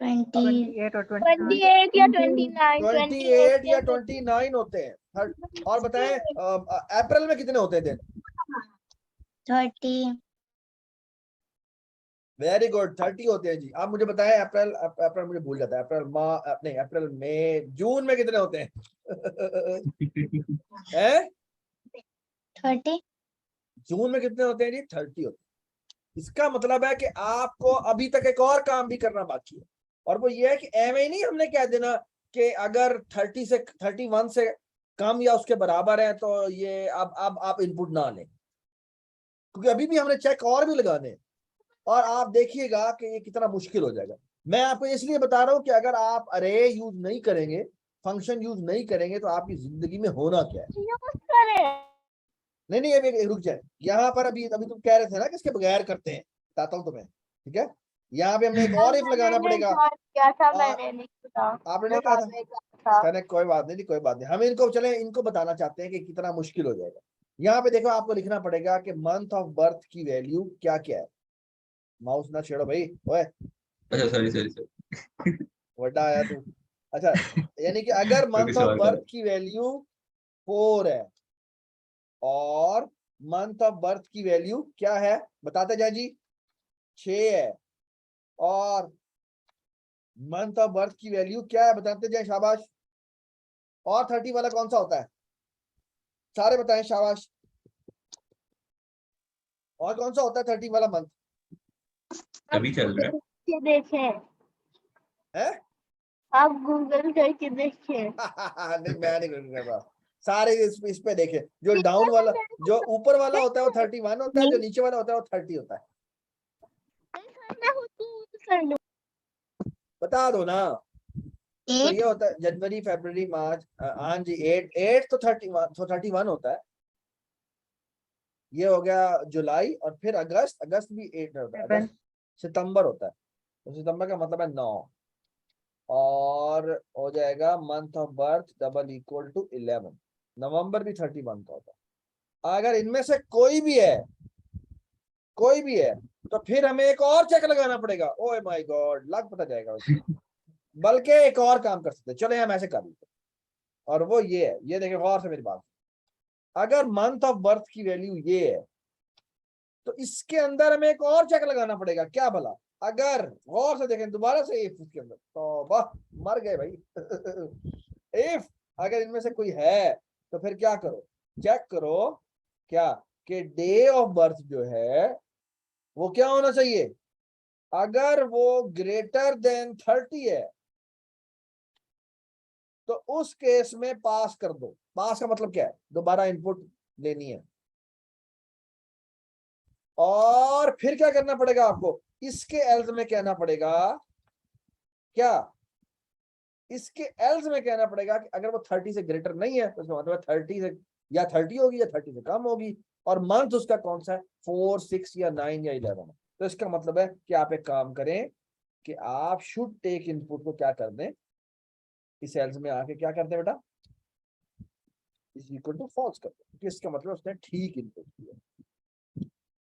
28 या 29 28 या 29 होते हैं। और बताएं अप्रैल में कितने होते हैं दिन? 30 वेरी गुड, 30 होते हैं जी। आप मुझे बताएं अप्रैल, अप्रैल मुझे भूल जाता है, अप्रैल मई जून में कितने होते हैं? हैं? 30 जून में कितने होते हैं जी? 30 होते हैं। इसका मतलब है कि आपको अभी तक एक और काम भी करना बाकी है, और वो ये है कि एम ही नहीं हमने कह देना कि अगर 31 से कम या उसके बराबर है तो ये अब आप इनपुट ना लें, क्योंकि अभी भी हमने चेक और भी लगाने हैं, और आप देखिएगा कि ये कितना मुश्किल हो जाएगा। मैं आपको इसलिए बता रहा हूं कि अगर आप अरे यूज नहीं करेंगे, फंक्शन यूज नहीं करेंगे, तो आपकी जिंदगी में होना क्या है। नहीं अभी रुक जाए, यहाँ पर अभी तुम कह रहे थे ना कि इसके बगैर करते हैं, बताता हूँ तुम्हें। ठीक है, यहाँ पे हमने एक और इफ लगाना पड़ेगा। क्या था, मैंने नहीं पता। आपने नहीं कहा था? कहने कोई बात नहीं, कोई बात नहीं, हम इनको बताना चाहते हैं कि कितना मुश्किल हो जाएगा। यहाँ पे देखो, आपको लिखना पड़ेगा कि मंथ ऑफ बर्थ की वैल्यू क्या क्या है। माउस ना छेड़ो भाई, ओए अच्छा सॉरी बड़ा आया तू। अच्छा, यानी कि अगर मंथ ऑफ बर्थ की वैल्यू 4 है और मंथ ऑफ बर्थ की वैल्यू क्या है, बताते जाए जी, 6 है, और मंथ ऑफ बर्थ की वैल्यू क्या है, बताते जाए, शाबाश। और 30 वाला कौन सा होता है, सारे बताएं, शाबाश। और कौन सा होता है 30 वाला मंथ? अभी चल रहा है। देखें, है आप गूगल करके देखें। नहीं मैं नहीं कर रहा, सारे इस पे देखें, जो डाउन वाला, जो ऊपर वाला होता है वो 31 होता है, जो नीचे वाला होता है वो 30 होता है। बता दो ना। तो ये होता है जनवरी फरवरी मार्च, हाँ जी, 8 तो 31 होता है। ये हो गया जुलाई, और फिर अगस्त भी 8 होता है, अगस्त सितंबर होता है, तो सितंबर का मतलब है 9, और हो जाएगा month of birth double equal to 11। November भी 31 का होता है। अगर इनमें से कोई भी है तो फिर हमें एक और चेक लगाना पड़ेगा। ओह माय गॉड, लग पता जाएगा उसमें। बल्कि एक और काम कर सकते हैं, चले हम ऐसे कर लेते, और वो ये है, ये देखें गौर से मेरी बात, अगर मंथ ऑफ बर्थ की वैल्यू ये है तो इसके अंदर हमें एक और चेक लगाना पड़ेगा। क्या भला, अगर गौर से देखें दोबारा से, इफ इसके अंदर, तो वाह मर गए भाई। इफ अगर इनमें से कोई है तो फिर क्या करो, चेक करो क्या कि डे ऑफ बर्थ जो है वो क्या होना चाहिए। अगर वो ग्रेटर देन 30 है तो उस केस में पास कर दो। पास का मतलब क्या है, दोबारा इनपुट लेनी है। और फिर क्या करना पड़ेगा आपको, इसके एल्स में कहना पड़ेगा क्या, इसके एल्स में कहना पड़ेगा कि अगर वो 30 से ग्रेटर नहीं है तो उसका मतलब 30 से या 30 होगी या 30 से कम होगी, और मंथ उसका कौन सा है, 4 6 या 9 या 11 है। तो इसका मतलब है कि आप एक काम करें कि आप शुड टेक इनपुट को क्या कर दें, इस सेल्स में आके क्या करते हैं बेटा, इज इक्वल टू फॉल्स कर दें। इसका मतलब उसने ठीक इनपुट किया,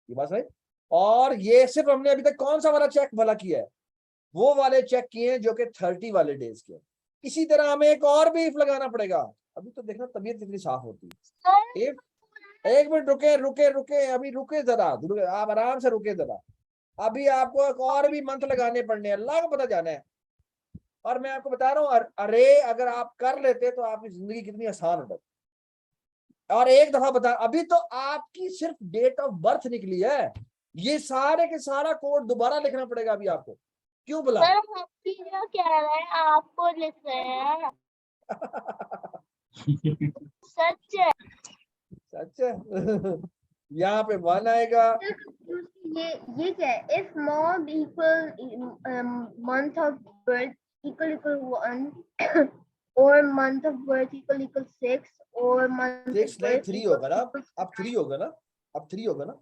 ये बात है। और ये सिर्फ हमने अभी तक कौन सा वाला चेक भला किया है, वो वाले चेक किए हैं जो कि 30 वाले डेज के। इसी तरह हमें एक और भी इफ लगाना पड़ेगा। अभी तो देखना तबीयत कितनी साफ होती है। एक मिनट रुके रुके रुके, अभी रुके जरा, आप आराम से रुके जरा। अभी आपको एक और भी मंथ लगाने पड़ने हैं, अल्लाह को पता जाना है। और मैं आपको बता रहा हूँ, अरे अगर आप कर लेते तो आपकी जिंदगी कितनी आसान हो जाती। और एक दफा बता, अभी तो आपकी सिर्फ डेट ऑफ बर्थ निकली है, ये सारे के सारा कोड दोबारा लिखना पड़ेगा अभी आपको। क्यों बुला सर हम भी जो कह रहे हैं आपको लिख रहे हैं। सच है। सच है। यहाँ पे 1 आएगा। ये क्या है? If month equal month of birth equal 1 or month of birth equal 6 or month 6 of नहीं birth 3 होगा ना, अब 3 9. होगा ना, अब 3 होगा ना,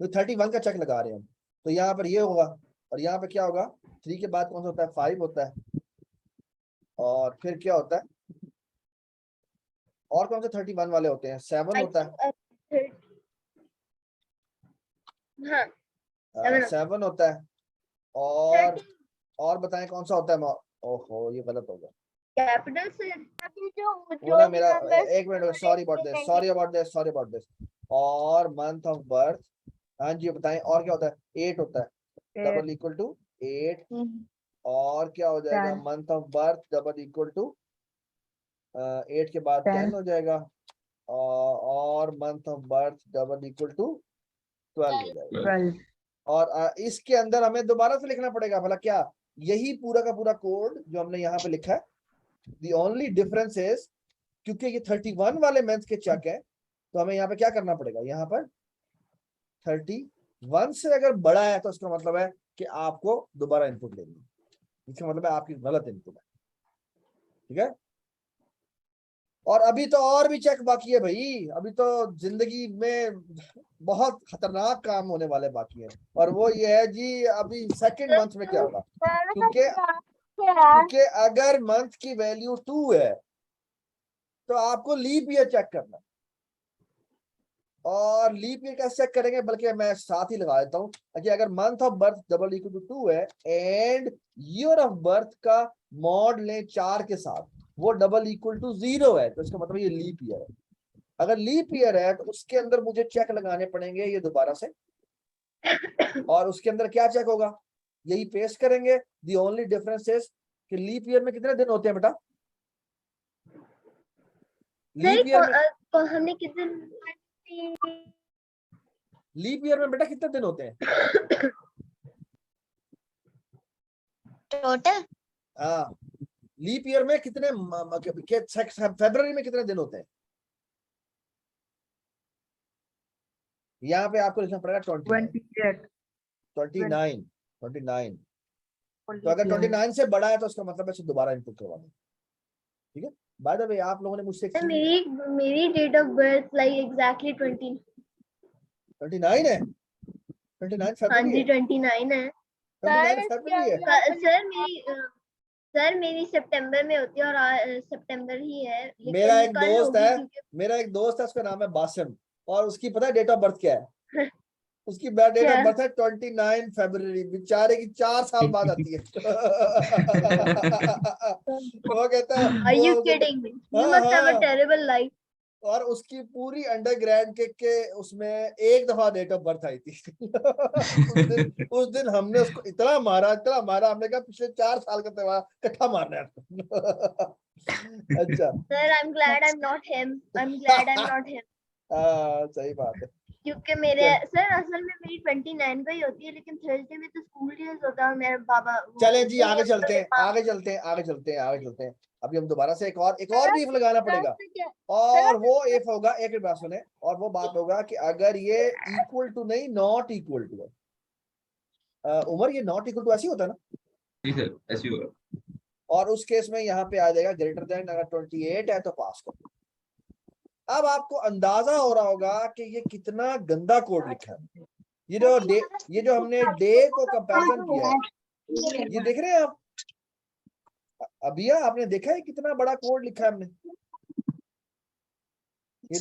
तो 31 का चेक लगा रहे हैं हम। तो यहाँ पर ये होगा, और यहाँ पे क्या होगा, 3 के बाद कौन सा होता है, 5 होता है, और फिर क्या होता है, और कौन से 31 वाले होते हैं, 7 होता है, हाँ 7 7 होता है, और बताएं कौन सा होता है। ओहो ये गलत हो गया, कैपिटल से अभी जो वो ना भी मेरा, numbers एक मिनट, सॉरी अबाउट दिस। और मंथ ऑफ बर्थ, हाँ जी बताएं, और क्या होता है, 8 होता है, डबल इक्वल टू 8, और क्या हो जाएगा, month of birth double equal to 8 के बाद 10 हो जाएगा, और month of birth double equal to 12 हो जाएगा। और इसके अंदर हमें दोबारा से लिखना पड़ेगा भला क्या, यही पूरा का पूरा कोड जो हमने यहाँ पे लिखा है। The only difference is, क्योंकि ये 31 वाले मंथ के चेक है, तो हमें यहाँ पे क्या करना पड़ेगा, यहाँ पर 31 से अगर बड़ा है तो इसका मतलब है कि आपको दोबारा इनपुट लेनी है, इसका मतलब है आपकी गलत इनपुट है, ठीक है। और अभी तो और भी चेक बाकी है भाई, अभी तो जिंदगी में बहुत खतरनाक काम होने वाले बाकी है, और वो ये है जी, अभी सेकंड मंथ में क्या होगा, क्योंकि अगर मंथ की वैल्यू 2 है तो आपको लीप ईयर चेक करना, और लीप ईयर कैसे चेक करेंगे, बल्कि मैं साथ ही लगा देता हूँ कि अगर month of birth double equal to 2 है एंड ईयर ऑफ बर्थ का मॉड लें 4 के साथ, वो डबल इक्वल टू 0 है, तो इसका मतलब ये लीप ईयर है। अगर लीप ईयर है तो उसके अंदर मुझे चेक लगाने पड़ेंगे ये दोबारा से, और उसके अंदर क्या चेक होगा, यही पेस्ट करेंगे। दी ओनली डिफरेंस इज कि लीप ईयर में कितने दिन होते हैं बेटा, लीप ईयर में, हमने कितने लीप ईयर में बेटा कितने दिन होते हैं टोटल हाँ, लीप ईयर में कितने, फरवरी में कितने दिन होते हैं, यहाँ पे आपको लिखना पड़ेगा 29। तो अगर 29 से बड़ा है तो उसका मतलब है दोबारा इनपुट करवाना, ठीक है। बाय द वे आप लोगों ने मुझसे एक मेरी date of birth like exactly 29 है, 29 हाँ फरवरी जी है, 29 है 29 फरवरी है। सर मेरी सितंबर में होती है, और सितंबर ही है, मेरा लेकिन एक कल दोस्त होगी है, क्योंकि उसका नाम है बासिम, और उसकी पता है डेट ऑफ बर्थ क्या है, उसकी डेट ऑफ बर्थ है 29 फरवरी, बेचारे की 4 साल बाद आती है। वो कहता है Are you kidding me? You must have a terrible life. और उसकी पूरी अंडरग्रेड के उसमें एक दफा डेट ऑफ बर्थ आई थी। उस दिन हमने उसको इतना मारा, हमने कहा पिछले 4 साल का त्योहार इकट्ठा मारना है। अच्छा Sir, I'm glad I'm not him. सही बात है, क्योंकि मेरे सर असल में मेरी 29 को ही होती है, लेकिन थर्सडे में तो स्कूल डेज होता है, मेरे बाबा चलें जी आगे चलते हैं। अभी हम दोबारा से एक और भी इफ लगाना पड़ेगा, और वो इफ होगा, एक बात सुने, और वो बात होगा कि अगर ये इक्वल टू नहीं नॉट इक्वल टू है, उमर ये नॉट इक्वल टू ऐसी होता है ना, ठीक है ऐसी होगा, और उस केस में यहाँ पे आ जाएगा ग्रेटर देन, अगर 28 है तो पास कर। अब आपको अंदाजा हो रहा होगा कि ये कितना गंदा कोड लिखा है, ये जो हमने डे को कंपैरिजन किया है, ये देख रहे हैं आप? अभिया आपने देखा है कितना बड़ा कोड लिखा है हमने? ये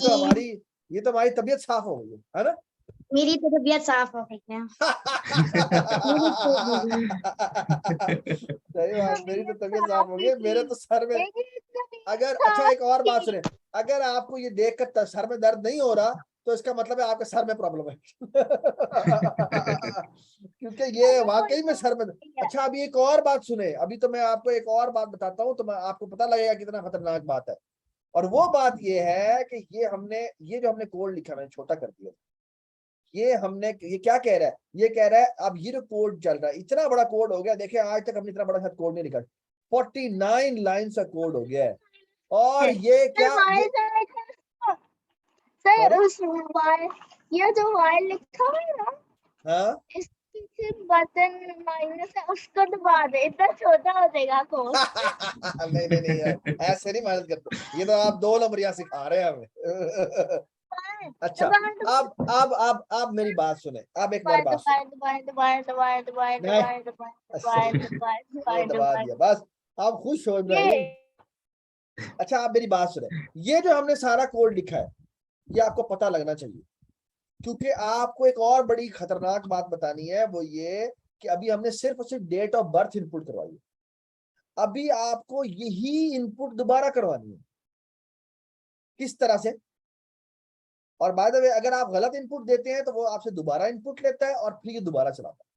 तो हमारी तबीयत साफ हो गई है ना? मेरी तो तबीयत साफ हो गई है। सही बात, मेरी तो तबीयत साफ हो गई, मेरे तो सर में अगर, अच्छा एक और बात सुने, अगर आपको ये देखकर सर में दर्द नहीं हो रहा तो इसका मतलब है आपके सर में प्रॉब्लम है। क्योंकि ये वाकई में सर में। अच्छा अभी एक और बात सुने, अभी तो मैं आपको एक और बात बताता हूँ तो मैं आपको पता लगेगा कितना खतरनाक बात है। और वो बात ये है कि ये जो हमने कोड लिखा मैंने छोटा कर दिया, ये क्या कह रहा है? ये कह रहा है अब ये जो कोड चल रहा है इतना बड़ा कोड हो गया, देखिए आज तक हमने इतना बड़ा शायद कोड नहीं लिखा, 49 लाइन्स का कोड हो गया है। और ये क्या सर उस वायर, ये जो वायर लिखा हुआ है ना, हाँ इसके पीछे बटन माइनस है, उसको दबा दे, इतना छोटा हो जाएगा कोड। नहीं यार, ऐसे नहीं मेहनत करते, ये तो आप 2 नंबर यहाँ सिखा रहे हैं हमें। अच्छा अब मेरी बात सुने, अब एक बार बात सुने, दबा दिया बस, आप खुश हो इब्राहिम। अच्छा आप मेरी बात सुने, ये जो हमने सारा कोड लिखा है ये आपको पता लगना चाहिए, क्योंकि आपको एक और बड़ी खतरनाक बात बतानी है, वो ये कि अभी हमने सिर्फ और सिर्फ डेट ऑफ बर्थ इनपुट करवाई है, अभी आपको यही इनपुट दोबारा करवानी है। किस तरह से? और बाय द वे अगर आप गलत इनपुट देते हैं तो वो आपसे दोबारा इनपुट लेता है और फिर ये दोबारा चलाता है।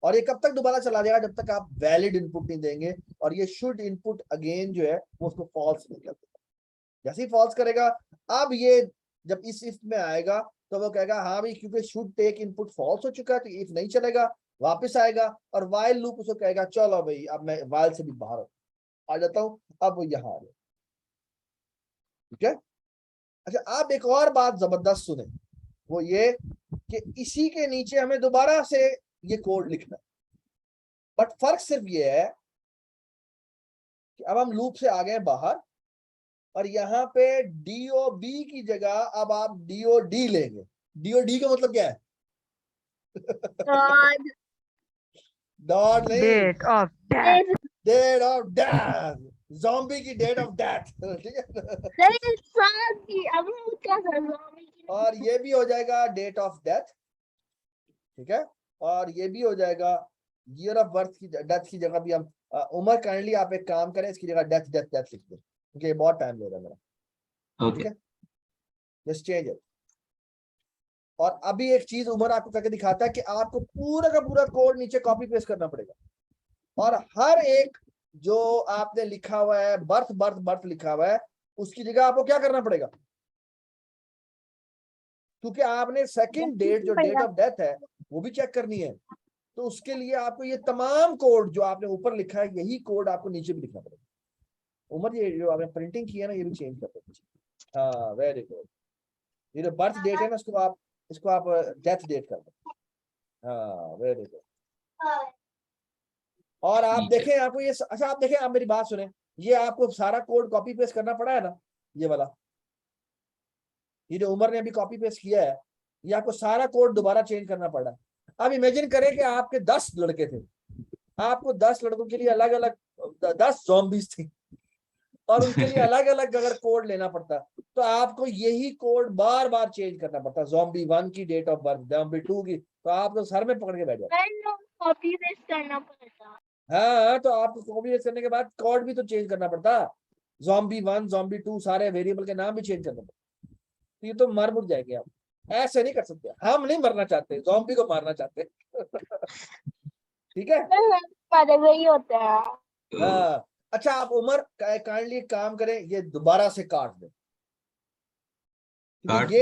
और ये कब तक दोबारा चला जाएगा? जब तक आप वैलिड इनपुट नहीं देंगे। और ये शुड इनपुट अगेन जो है वो उसको फॉल्स नहीं कर देगा। जैसे ही फॉल्स करेगा, अब ये जब इस इफ में आएगा तो वो कहेगा हाँ भाई क्योंकि शुड टेक इनपुट फॉल्स हो चुका है तो इफ नहीं चलेगा, वापस आएगा और वाइल लूप उसको कहेगा चलो भाई अब मैं वाइल से भी बाहर आ जाता हूँ, अब वो यहाँ आ गया। ठीक है? अच्छा आप एक और बात जबरदस्त सुने, वो ये कि इसी के नीचे हमें दोबारा से ये कोड लिखना है, बट फर्क सिर्फ ये है कि अब हम लूप से आ गए बाहर और यहाँ पे DOB की जगह अब आप DOD लेंगे। DOD का मतलब क्या है? डॉट नहीं, date of death. Date of death, zombie की डेट ऑफ डेथ। ठीक है? और ये भी हो जाएगा डेट ऑफ डेथ। ठीक है? और ये भी हो जाएगा ईयर ऑफ बर्थ की, डेथ की जगह भी हम उमर काइंडली आप एक काम करें, इसकी जगह डेथ डेथ डेथ लिख दें क्योंकि ये बहुत टाइम ले रहा है मेरा। ठीक है? Just change it. और अभी एक चीज उमर आपको करके दिखाता है कि आपको पूरा का पूरा कोड नीचे कॉपी पेस्ट करना पड़ेगा और हर एक जो आपने लिखा हुआ है बर्थ बर्थ बर्थ लिखा हुआ है उसकी जगह आपको क्या करना पड़ेगा, क्योंकि आपने सेकंड डेट जो डेट ऑफ डेथ है वो भी चेक करनी है। तो उसके लिए आपको ये तमाम कोड जो आपने ऊपर लिखा है यही कोड आपको नीचे भी लिखना पड़ेगा। उमर ये जो आपने प्रिंटिंग की है ना ये भी चेंज कर दो। हाँ वेरी गुड। ये जो बर्थ डेट है ना इसको आप डेथ डेट कर दो। हाँ वेरी गुड। और आप देखें आपको ये, अच्छा आप देखें, आप मेरी बात सुने, ये आपको सारा कोड कॉपी पेस्ट करना पड़ा है ना, ये वाला, ये जो उमर ने अभी कॉपी पेस्ट किया है ये आपको सारा कोड दोबारा चेंज करना पड़ा है। अब इमेजिन करें कि आपके 10 लड़के थे, आपको 10 लड़कों के लिए अलग अलग 10 ज़ॉम्बीज थी और उनके लिए अलग अलग अगर कोड लेना पड़ता तो आपको यही कोड बार बार चेंज करना पड़ता। ज़ॉम्बी 1 की डेट ऑफ बर्थ, ज़ॉम्बी 2 की, तो आप तो सर में पकड़ के बैठ जाते। कॉपी पेस्ट करना पड़ता। हाँ तो आपको कॉपी पेस्ट करने के बाद कोड भी तो चेंज करना पड़ता। ज़ॉम्बी 1 ज़ॉम्बी 2 सारे वेरिएबल के नाम भी चेंज करना पड़ता। तो ये तो मर मुर जाएंगे आप, ऐसे नहीं कर सकते। हम नहीं मरना चाहते, ज़ॉम्बी को मारना चाहते। ठीक है? वही होता है। हाँ अच्छा आप उमर काइंडली काम करें, ये दोबारा से काट दें क्योंकि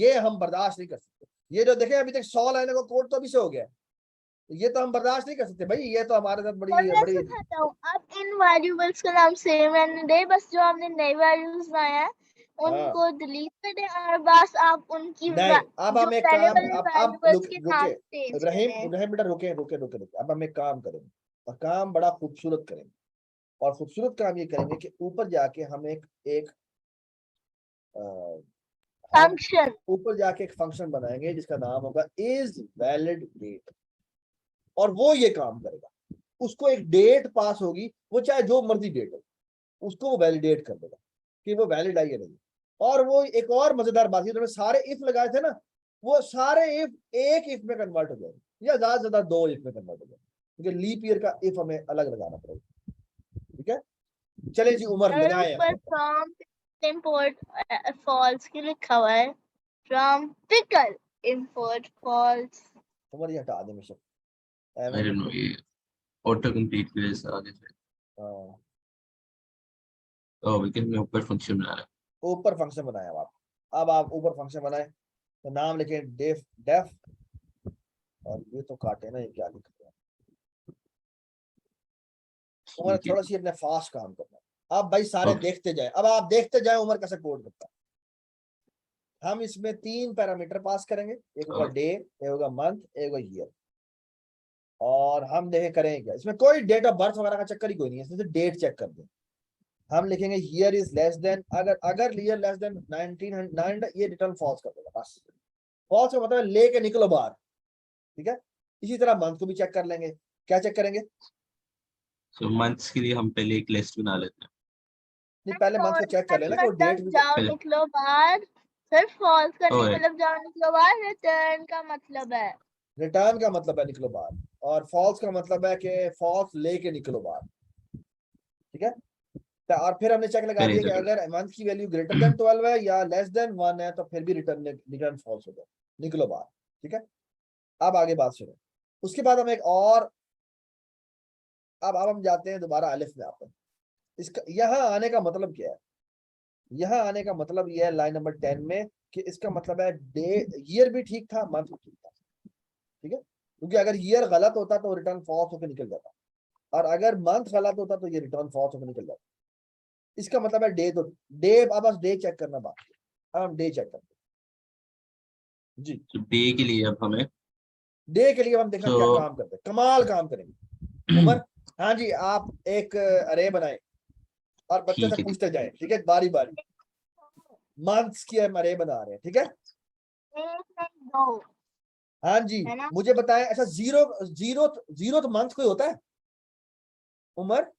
ये हम बर्दाश्त नहीं कर सकते। ये जो देखें अभी तक 100 लाइनों का कोड तो अभी से हो गया है, तो ये तो हम बर्दाश्त नहीं कर सकते भाई, ये तो हमारे साथ बड़ी बड़ी। अब इन वेरिएबल्स का नाम सेम रहने दे, बस जो आपने नए वैल्यूज लाए हैं उनको डिलीट कर दें और बस आप उनकी नहीं अब हम एक काम, अब रुके इब्राहिम बेटा रुके। अब हम एक काम करेंगे और काम बड़ा खूबसूरत करेंगे। और खूबसूरत काम ये करेंगे कि ऊपर जाके हम एक फंक्शन ऊपर जाके एक फंक्शन बनाएंगे जिसका नाम होगा इज वैलिड डेट, और वो ये काम करेगा। उसको एक डेट पास होगी, वो चाहे जो मर्जी डेट हो, उसको वो वैलिडेट कर देगा कि वो वैलिड आई है नहीं। और वो एक और मजेदार बात है, सारे इफ लगाए थे ना, वो सारे इफ एक इफ में कन्वर्ट हो जाएंगे, या ज्यादा से ज्यादा 2 इफ में कन्वर्ट हो जाएंगे, क्योंकि लीप ईयर का इफ हमें अलग लगाना पड़ेगा। ठीक है, चले जी उमर अगर लगाए। ऊपर फ्रॉम इंपोर्ट फॉल्स के लिखा हुआ है, from pickle import false. Umar ये हटा दे मिशन। आई डोंट नो, ये ऑटो कंप्लीट के लिए आगे से विकेट में ऊपर फंक्शन बना रहा है। ऊपर फंक्शन बनाया अब आप ऊपर फंक्शन बनाए तो नाम लिखे डेफ डेफ, और ये तो काटे ना, ये क्या लिख रहे हैं। उमर थोड़ा सी अपने फास्ट काम करना। अब भाई सारे देखते जाए, अब आप देखते जाए उमर कैसे कोड करता है। हम इसमें 3 पैरामीटर पास करेंगे, एक होगा डे, एक होगा मंथ, एक होगा ईयर। और हम देखे करेंगे क्या, इसमें कोई डेट ऑफ बर्थ वगैरह का चक्कर ही कोई नहीं है, इसमें डेट चेक कर दें। हम लिखेंगे ईयर इज लेस देन, अगर ईयर लेस देन 1900, ये रिटर्न फॉल्स कर देगा बस। फॉल्स का मतलब लेके निकलो बाहर। ठीक है, इसी तरह मंथ को भी चेक कर लेंगे। क्या चेक करेंगे? सो मंथ्स के लिए हम पहले एक लिस्ट बना लेते हैं। नहीं, पहले मंथ को चेक कर लेना कि वो डेट भी जाओ निकलो बाहर। सर फॉल्स करने ओए। मतलब जाओ निकलो बाहर, रिटर्न का मतलब है, रिटर्न का मतलब है निकलो बाहर, और फॉल्स का मतलब है कि फॉल्स लेके निकलो बाहर। ठीक है, तो और फिर हमने चेक लगा दिया कि अगर मंथ की वैल्यू ग्रेटर देन 12 है या लेस देन 1 है तो फिर भी रिटर्न फॉल्स होगा, निकलो बाहर। ठीक है, अब आगे बात सुनो। उसके बाद हम एक और, अब हम जाते हैं दोबारा अलिफ में। आप इसका यहाँ आने का मतलब क्या है? यहाँ आने का मतलब यह है लाइन नंबर 10 में कि इसका मतलब है डे, ईयर भी ठीक था, मंथ भी ठीक था। ठीक है, क्योंकि अगर ईयर गलत होता तो रिटर्न फॉल्स होकर निकल जाता, और अगर मंथ गलत होता तो ये रिटर्न फॉल्स होकर निकल जाता। इसका मतलब है डे, तो डे, अब बस डे चेक करना बाकी है। अब हम डे चेक करते हैं जी। तो डे के लिए अब हमें डे के लिए हम देखना क्या काम करते हैं, कमाल काम करेंगे। उमर, हाँ जी, आप एक अरे बनाए और बच्चे से पूछते जाए। ठीक है, बारी बारी मंथ्स की हम अरे बना रहे हैं। ठीक है, 2 हाँ जी, है ना? मुझे बताएं, अच्छा जीरो मंथ कोई होता है उमर?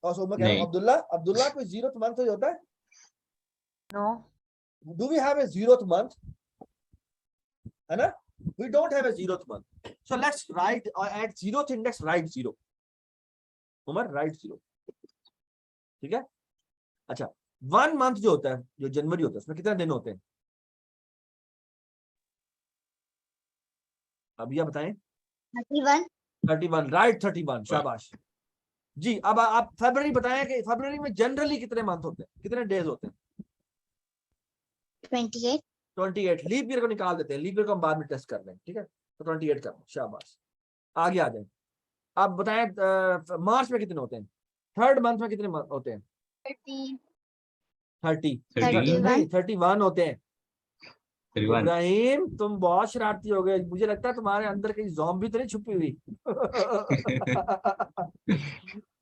और उमर कह रहा हूं, अब्दुल्ला कोई जीरो मंथ कोई होता है? No. Do we have a zero month? है ना, we don't have a zeroth month, so let's write or at zeroth index write 0. Umar write 0. ठीक है, अच्छा 1 मंथ जो होता है, जो जनवरी होता है, उसमें कितने दिन होते हैं? अब ये बताएं। 31 राइट, 31 शाबाश जी। अब आप फरवरी बताएं कि फरवरी में जनरली कितने मंथ होते हैं, कितने डेज होते हैं? 28। लीप ईयर को निकाल देते हैं, लीप ईयर को हम बाद में टेस्ट कर लेंगे। ठीक है, तो 28 कर, शाबाश। आगे आ जाए, आप बताएं मार्च में कितने होते हैं? थर्ड मंथ में कितने होते हैं? 30 नहीं 31 होते हैं। इब्राहिम, तुम बहुत शरारती हो गए, मुझे लगता है तुम्हारे अंदर कहीं ज़ॉम्बी तो नहीं छुपी हुई।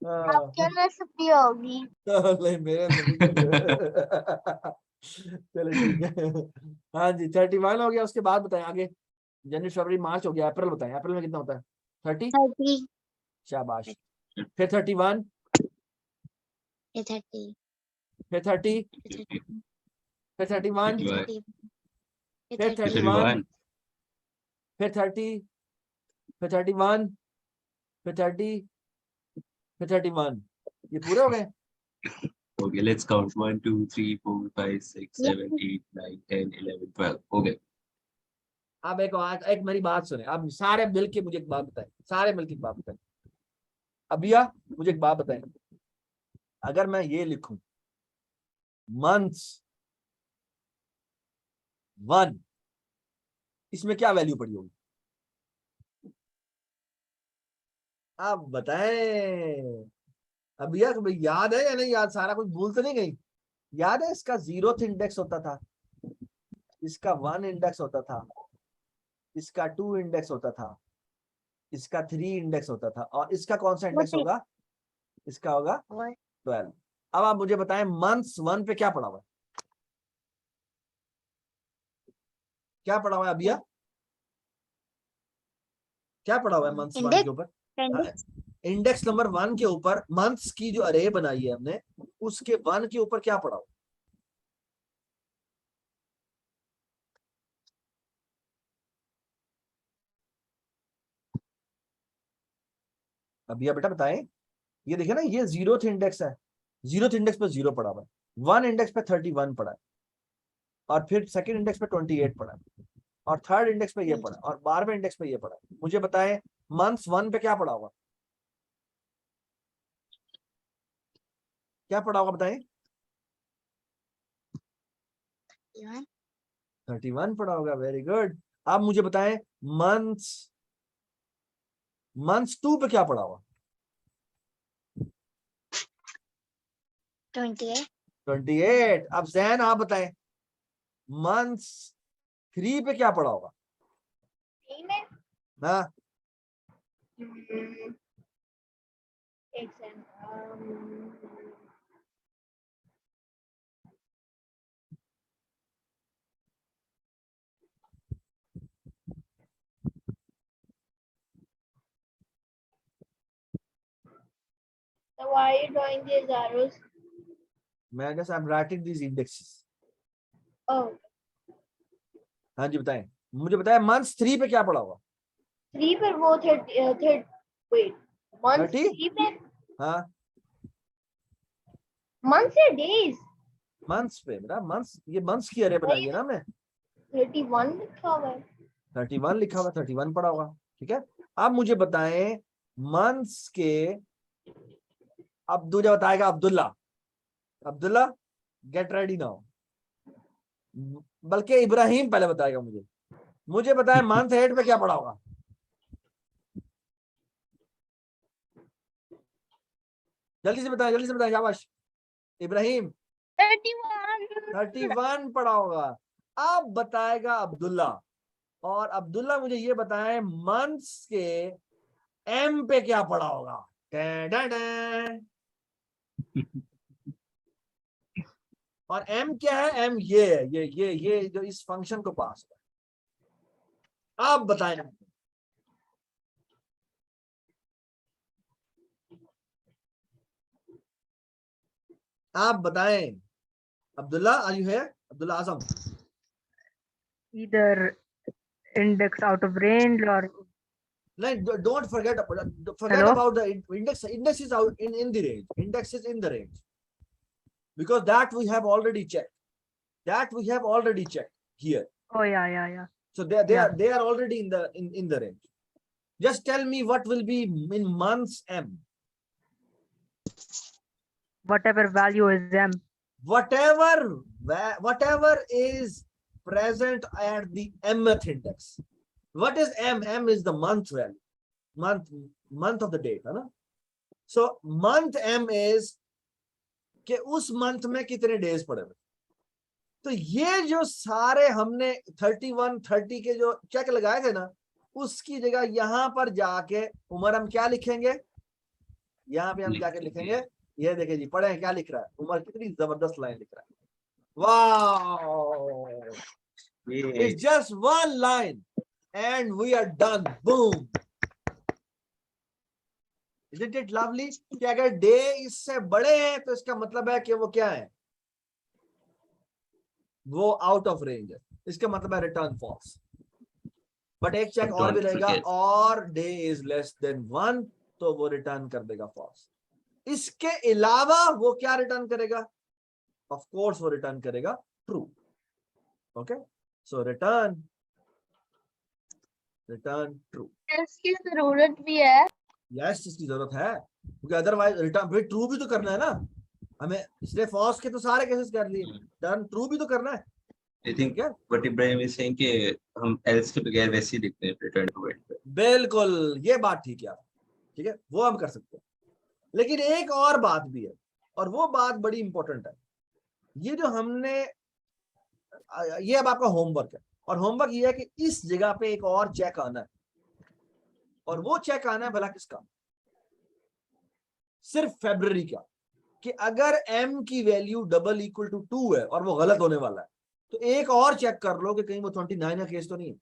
आपके अंदर छुपी होगी। मेरे चलो ठीक है। हाँ जी, 31 हो गया। उसके बाद बताएं आगे, जनवरी फरवरी मार्च हो गया, अप्रैल बताएं, अप्रैल में कितना होता है? 30 शाबाश। फिर 31, फिर 30, फिर 31, फिर 31, फिर 30, फिर 31, फिर 30, फिर 31। ये पूरे हो गए? Okay, let's count 1 2 3 4 5 6 7 8 9 10 11 12 हो गए। अब एक मेरी बात सुने, अब सारे मिलके मुझे एक बात बताएं, सारे मिलके एक बात बताएं। अबिया मुझे एक बात बताएं, अगर मैं ये लिखूं मंथ्स 1, इसमें क्या वैल्यू पड़ी होगी? आप बताएं। अबिया तुम्हें याद है या नहीं याद? सारा कुछ भूल तो नहीं गई? याद है इसका 0th इंडेक्स होता था, इसका 1 इंडेक्स होता था, इसका 2 इंडेक्स होता था, इसका 3 इंडेक्स होता था, और इसका कौन सा इंडेक्स होगा? इसका होगा 12। अब आप मुझे बताएं मंथ्स 1 पे क्या पड़ा हुआ है? क्या पढ़ा हुआ है अभिया? क्या पढ़ा हुआ है मंथ्स 1 के ऊपर? इंडेक्स नंबर 1 के ऊपर मंथ्स की जो अरे बनाई है हमने, उसके 1 के ऊपर क्या पढ़ा हुआ? अभिया बेटा बताएं। ये देखिए ना, ये 0th इंडेक्स है, 0th इंडेक्स पे 0 पड़ा हुआ है, 1 इंडेक्स पे 31 पड़ा है, और फिर सेकंड इंडेक्स पे 28 पड़ा है, और थर्ड इंडेक्स पे ये पड़ा है, और 12वें इंडेक्स पे ये पड़ा है। मुझे बताएं मंथ्स 1 पे क्या पड़ा होगा? क्या पड़ा होगा बताएं? 31 पड़ा होगा। Very good. अब मुझे बताएं मंथ्स 2 पे क्या पड़ा होगा? 28। अब जैन आप बताएं मंथ्स 3 पे क्या पड़ा होगा? हाँ, एक second. So why are you drawing these arrows? मैं just I am writing these indexes. Oh, हाँ जी बताएं, मुझे बताएं मंथ्स 3 पे क्या पड़ा होगा? 3 पर वो 30 wait, months 30? 3 पे हाँ, months या days? मंथ्स पे बेटा, मंथ्स, ये मंथ्स की अरे बनाई है ना हमने। 31 लिखा हुआ है। 31 लिखा हुआ, 31 पड़ा होगा। ठीक है, अब मुझे बताएं मंथ्स के, अब दूजा बताएगा Abdullah. Abdullah get ready now, बल्कि इब्राहिम पहले बताएगा मुझे बताएं मंथ 8 पे क्या पड़ा होगा? जल्दी से बताएं शाबाश इब्राहिम। 31 पड़ा होगा। अब बताएगा अब्दुल्ला, और अब्दुल्ला मुझे ये बताएं मंथ्स के एम पे क्या पड़ा होगा? और एम क्या है? एम ये है, ये जो इस फंक्शन को पास है। आप बताएं, आप बताएं Abdullah, are you here? Abdullah Azam. Either index out of range or No, don't forget Hello? about the index. Index is out in the range. Index is in the range, because that we have already checked. Here. oh yeah. So they Yeah. are already in the range. Just tell me what will be in months M. Whatever value is m. Whatever is present at the mth index. What is M? M is the month value. Month of the date, है ना? So month M is कि उस month में कितने days पड़े हुए। तो ये जो सारे हमने 31, 30 के जो चेक लगाए थे ना, उसकी जगह यहाँ पर जाके उमर हम क्या लिखेंगे? यहाँ पे हम जाके लिखेंगे, ये देखिए जी, पढ़े क्या लिख रहा है उमर, कितनी जबरदस्त लाइन लिख रहा है। वाह, it's just one line and we are done, boom. Isn't it lovely? कि अगर डे इससे बड़े हैं तो इसका मतलब है कि वो क्या है? वो आउट ऑफ रेंज है, इसका मतलब है रिटर्न फॉल्स। बट एक चेक और भी रहेगा, और डे इज लेस देन 1, तो वो रिटर्न कर देगा फॉल्स। इसके अलावा वो क्या रिटर्न करेगा? ऑफ कोर्स वो रिटर्न करेगा ट्रू। ओके, सो रिटर्न ट्रू। इसकी जरूरत भी है। यस, इसकी जरूरत है, क्योंकि अदरवाइज रिटर्न भाई ट्रू भी तो करना है ना हमें, इसलिए फॉल्स के तो सारे केसेस कर लिए, टर्न ट्रू भी तो करना है। I think what Ibrahim is saying कि हम else के बगैर वैसे ही लिखते हैं return to it। बिल्कुल, ये बात ठीक है, ठीक है, वो हम कर सकते हैं। लेकिन एक और बात भी है, और वो बात बड़ी इंपॉर्टेंट है। ये जो हमने, ये अब आपका होमवर्क है, और होमवर्क ये है कि इस जगह पे एक और चेक आना है, और वो चेक आना है भला किसका? सिर्फ फरवरी का, कि अगर m की वैल्यू =2 है और वो गलत होने वाला है, तो एक और चेक कर लो कि कहीं वो 29 का केस तो नहीं है।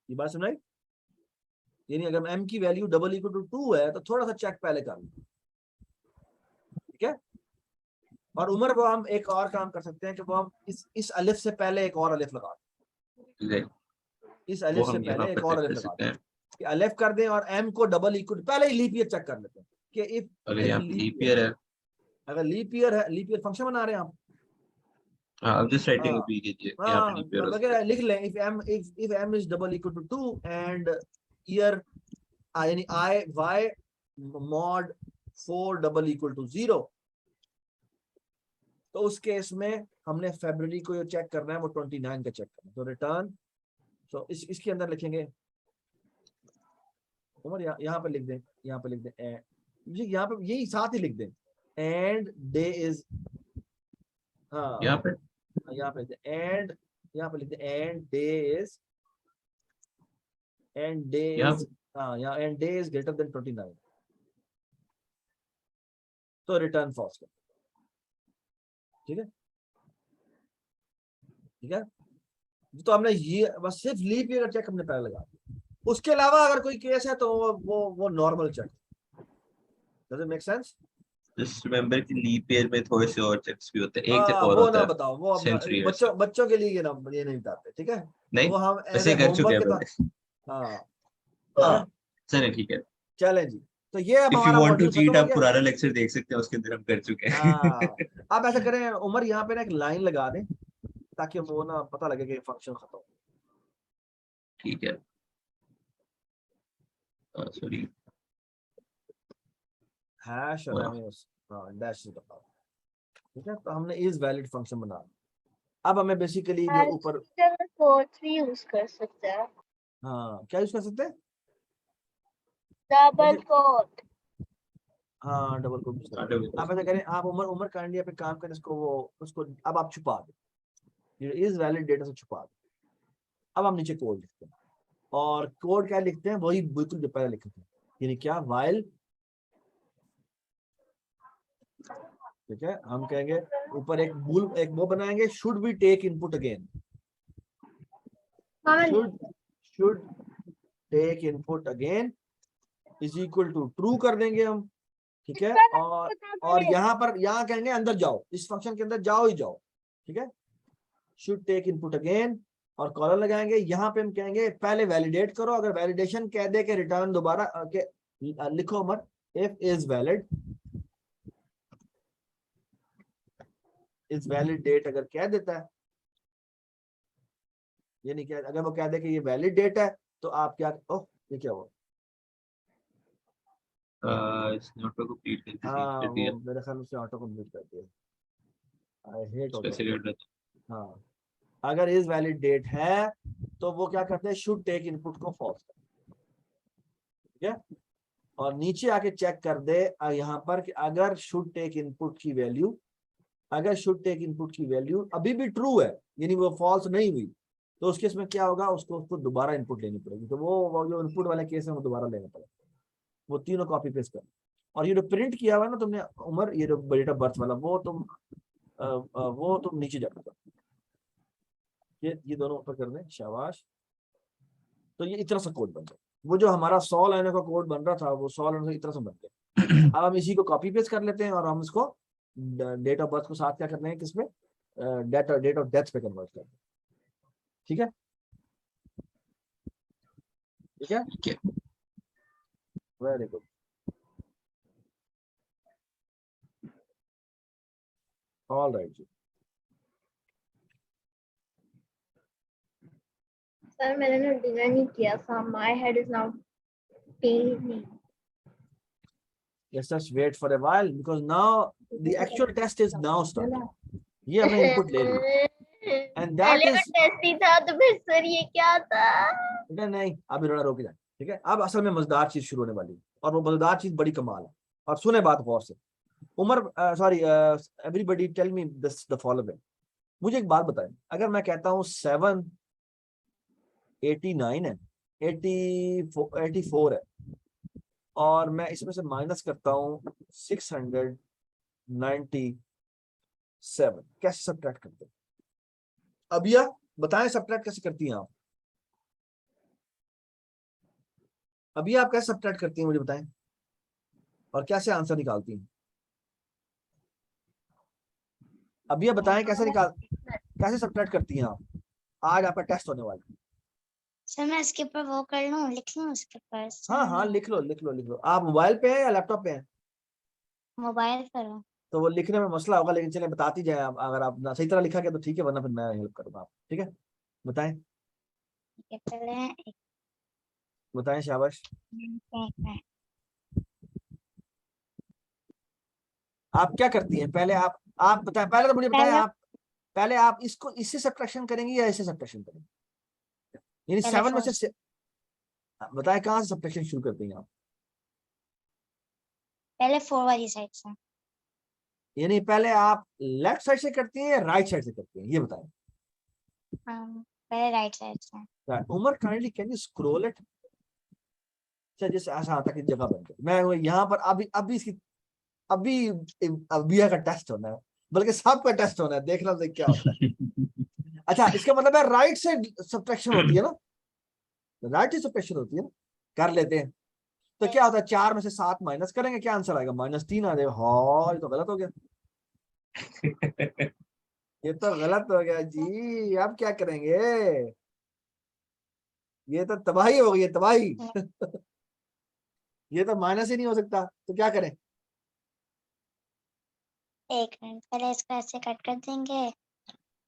ये बात सुनाई? यानी अगर m की वैल्यू डबल इक्वल टू 2 है तो थोड़ा सा चेक पहले कर लो, ठीक है। और उमर वो हम एक और काम कर सकते हैं कि वो हम इस अलिफ से पहले एक और अलिफ लगा दें, इस वो अलिफ से हम यहाँ पहले एक पर और चेक अलिफ कर लगा सकते दें हैं। कि अलिफ कर दें और m को डबल इक्वल पहले ही लीप ईयर चेक कर लेते हैं कि इफ अगर यहाँ पे लीप ईयर है, अगर लीप ईयर है, लीप ईयर फंक्शन बना रहे हैं आप, हाँ अब जस्ट राइटिंग हाँ भी कीजिए, यहाँ पे हाँ लीप ईयर हो सकता वगैरह है। लिख लें। If m is double equal to 2 and year यानी i y mod 4 double equal to 0, तो उस केस में हमने फरवरी को जो चेक करना है वो 29 का चेक करना है। तो रिटर्न, तो इसके अंदर लिखेंगे उमर, यहाँ पे लिख दें, यहाँ पे लिख दें यहाँ पे यही साथ ही लिख दें एंड डे इज, हाँ यहाँ पे यहाँ पे एंड, यहाँ पे लिख दें एंड डे यहाँ इज, हाँ यहाँ and day is greater than 29, तो रिटर्न फॉल्स कर, ठीक है, ठीक है। तो हमने ये बस सिर्फ लीप ईयर चेक हमने पहले लगा दिया। उसके अलावा अगर कोई केस है तो वो normal check. Does it make sense? Just remember कि लीप ईयर में थोड़े से और चेक्स भी होते हैं, एक चेक और वो होता ना है बताओ, वो अपना सेंचुरी ईयर्स का। बच्चों के लिए ये ना, ये नहीं बताते, ठीक है। नहीं वो हम एज वैसे ए कर चुके होमवर्क हैं के साथ, हाँ हाँ चले ठीक है। चलें जी। तो ये अब इफ यू हमारा वांट टू मॉड्यूल खत्म चीट हो आप गया। पुराना लेक्चर देख सकते हैं, उसके अंदर हम कर चुके हैं। हाँ अब ऐसा करें उमर, यहाँ पे ना एक लाइन लगा दें ताकि वो ना पता लगे कि फंक्शन खत्म। ठीक है, सॉरी हैश और हमें डैश बताओ, ठीक है। तो हमने इज वैलिड फंक्शन बना दिया। अब हमें बेसिकली जो ऊपर, कोट्स भी यूज कर सकते हैं, हाँ क्या यूज कर सकते हैं? Double quote. हाँ डबल कोट यूज कर सकते हैं। आप ऐसा करें, आप उमर काइंडली पे काम करें, इसको वो उसको अब आप छुपा दें, इज वैलिड डेटा से छुपा दें। अब हम नीचे कोड लिखते हैं, और कोड क्या लिखते हैं वही बिल्कुल जो पहले लिखे थे, यानी क्या वाइल, ठीक है। हम कहेंगे ऊपर एक वो बनाएंगे, should be take input again, should take input again is equal to true कर देंगे हम, ठीक है। और यहाँ कहेंगे अंदर जाओ, इस फंक्शन के अंदर जाओ ही जाओ, ठीक है। शुड टेक इनपुट अगेन और कॉलम लगाएंगे। यहाँ पे हम कहेंगे पहले वैलिडेट करो, अगर वैलिडेशन कह दे के रिटर्न दोबारा के लिखो मत, if is valid, is valid date अगर कह देता है, ये नहीं कह, अगर वो कह दे कि ये वैलिड डेट है तो आप क्या, ओह ये क्या हुआ, इस नोट को कंप्लीट करके हाँ कर दिया, वो मेरे ख्याल से ऑटो कंप्लीट कर दिया, आई हेट ऑटो। स्पेसिफिक हाँ अगर इज वैलिड डेट है तो वो क्या करते हैं, शुड टेक इनपुट को फॉल्स कर, ठीक है। और नीचे आके चेक कर दे यहाँ पर कि अगर शुड टेक इनपुट की वैल्यू, अगर शुड टेक इनपुट की वैल्यू अभी भी ट्रू है, यानी वो फॉल्स नहीं हुई, तो उस केस में क्या होगा, उसको दोबारा इनपुट लेनी पड़ेगी। तो वो जो इनपुट वाले केस है वो दोबारा लेना पड़ेगा, वो तीनों कॉपी पेस्ट कर। और ये जो प्रिंट किया हुआ है ना तुमने उमर, ये जो डेट ऑफ बर्थ वाला, वो तुम नीचे जाकर ये दोनों ऊपर कर दें, शाबाश। तो ये इतना सा कोड बन गया, वो जो हमारा 100 लाइनों का कोड बन रहा था वो 100 लाइनों से इतना सा बन गया। अब हम इसी को कॉपी पेस्ट कर लेते हैं और हम इसको डेट ऑफ बर्थ को साथ क्या करते हैं, किसमें, डेट ऑफ डेथ पे कन्वर्ट करते हैं, ठीक है, ठीक है, ठीक है। वेरी गुड, ऑल राइट जी। सर मैंने ना डिनर नहीं किया था, my head is now paining. Let's just wait for a while because now the actual test is now starting. ये हमने इनपुट ले लिया and that पहले is, टेस्ट ही था तो फिर सर ये क्या था? नहीं अभी थोड़ा रोके जाए, ठीक है। अब असल में मजेदार चीज शुरू होने वाली है और वो मजेदार चीज बड़ी कमाल है, और सुने बात गौर से। Umar sorry everybody tell me this the following, मुझे एक बात बताएं, अगर मैं कहता हूँ 789 है, 84 है, और मैं इसमें से माइनस करता हूँ 696, 7। कैसे सब्ट्रैक्ट करते हैं? अबिया बताएं सब्ट्रैक्ट कैसे करती हैं आप? अभी आप कैसे सब्ट्रैक्ट करती हैं मुझे बताएं, और कैसे आंसर निकालती हैं? अभी आप बताएं कैसे सब्ट्रैक्ट करती हैं आप? आज आपका टेस्ट होने वाला है। सर मैं इसके ऊपर वो कर लूं, लिख लूं इसके ऊपर? हाँ हाँ लिख लो। आप मोबाइल पे हैं या लैपटॉप पे हैं? मोबाइल पर हूं। तो वो लिखने में मसला होगा, लेकिन चलिए बताती जाए आप। अगर आप ना सही तरह लिखा गया तो ठीक है, वरना फिर मैं हेल्प करूंगा आप। ठीक है बताएं। ठीक है, पहले एक बताएं शाबाश। मिनट। आप क्या करती हैं? पहले आप बताएं। पहले तो मुझे बताएं पहले- आप पहले आप इसको इससे सब्ट्रैक्शन करेंगी या इससे सब्ट्रैक्शन करेंगी? यानी पहले 7 में से बताएं कहाँ से सब्ट्रैक्शन शुरू करती हैं आप? पहले 4 वाली साइड से। यानी पहले आप लेफ्ट साइड से करती हैं या राइट साइड से करती हैं, ये बताएं। पहले राइट साइड से। Umar kindly can you scroll it? अच्छा जैसे ऐसा आता कि जगह बन गई। मैं यहाँ पर अभी इसकी अभी अबिया का टेस्ट होना है, बल्कि सबका टेस्ट होना है, देखना देख क्या होता है। अच्छा इसका मतलब है राइट से सब्ट्रैक्शन होती है ना, राइट से सब्ट्रैक्शन होती है ना। कर लेते हैं। तो क्या होता है, 4 में से 7 माइनस करेंगे, क्या आंसर आएगा? -3 आ जाएगा। हाँ ये तो गलत हो गया। ये तो गलत हो गया जी। अब क्या करेंगे? ये तो तबाही हो गई है, तबाही। ये तो माइनस ही नहीं हो सकता, तो क्या करें? एक मिनट, पहले इसको ऐसे कट कर देंगे,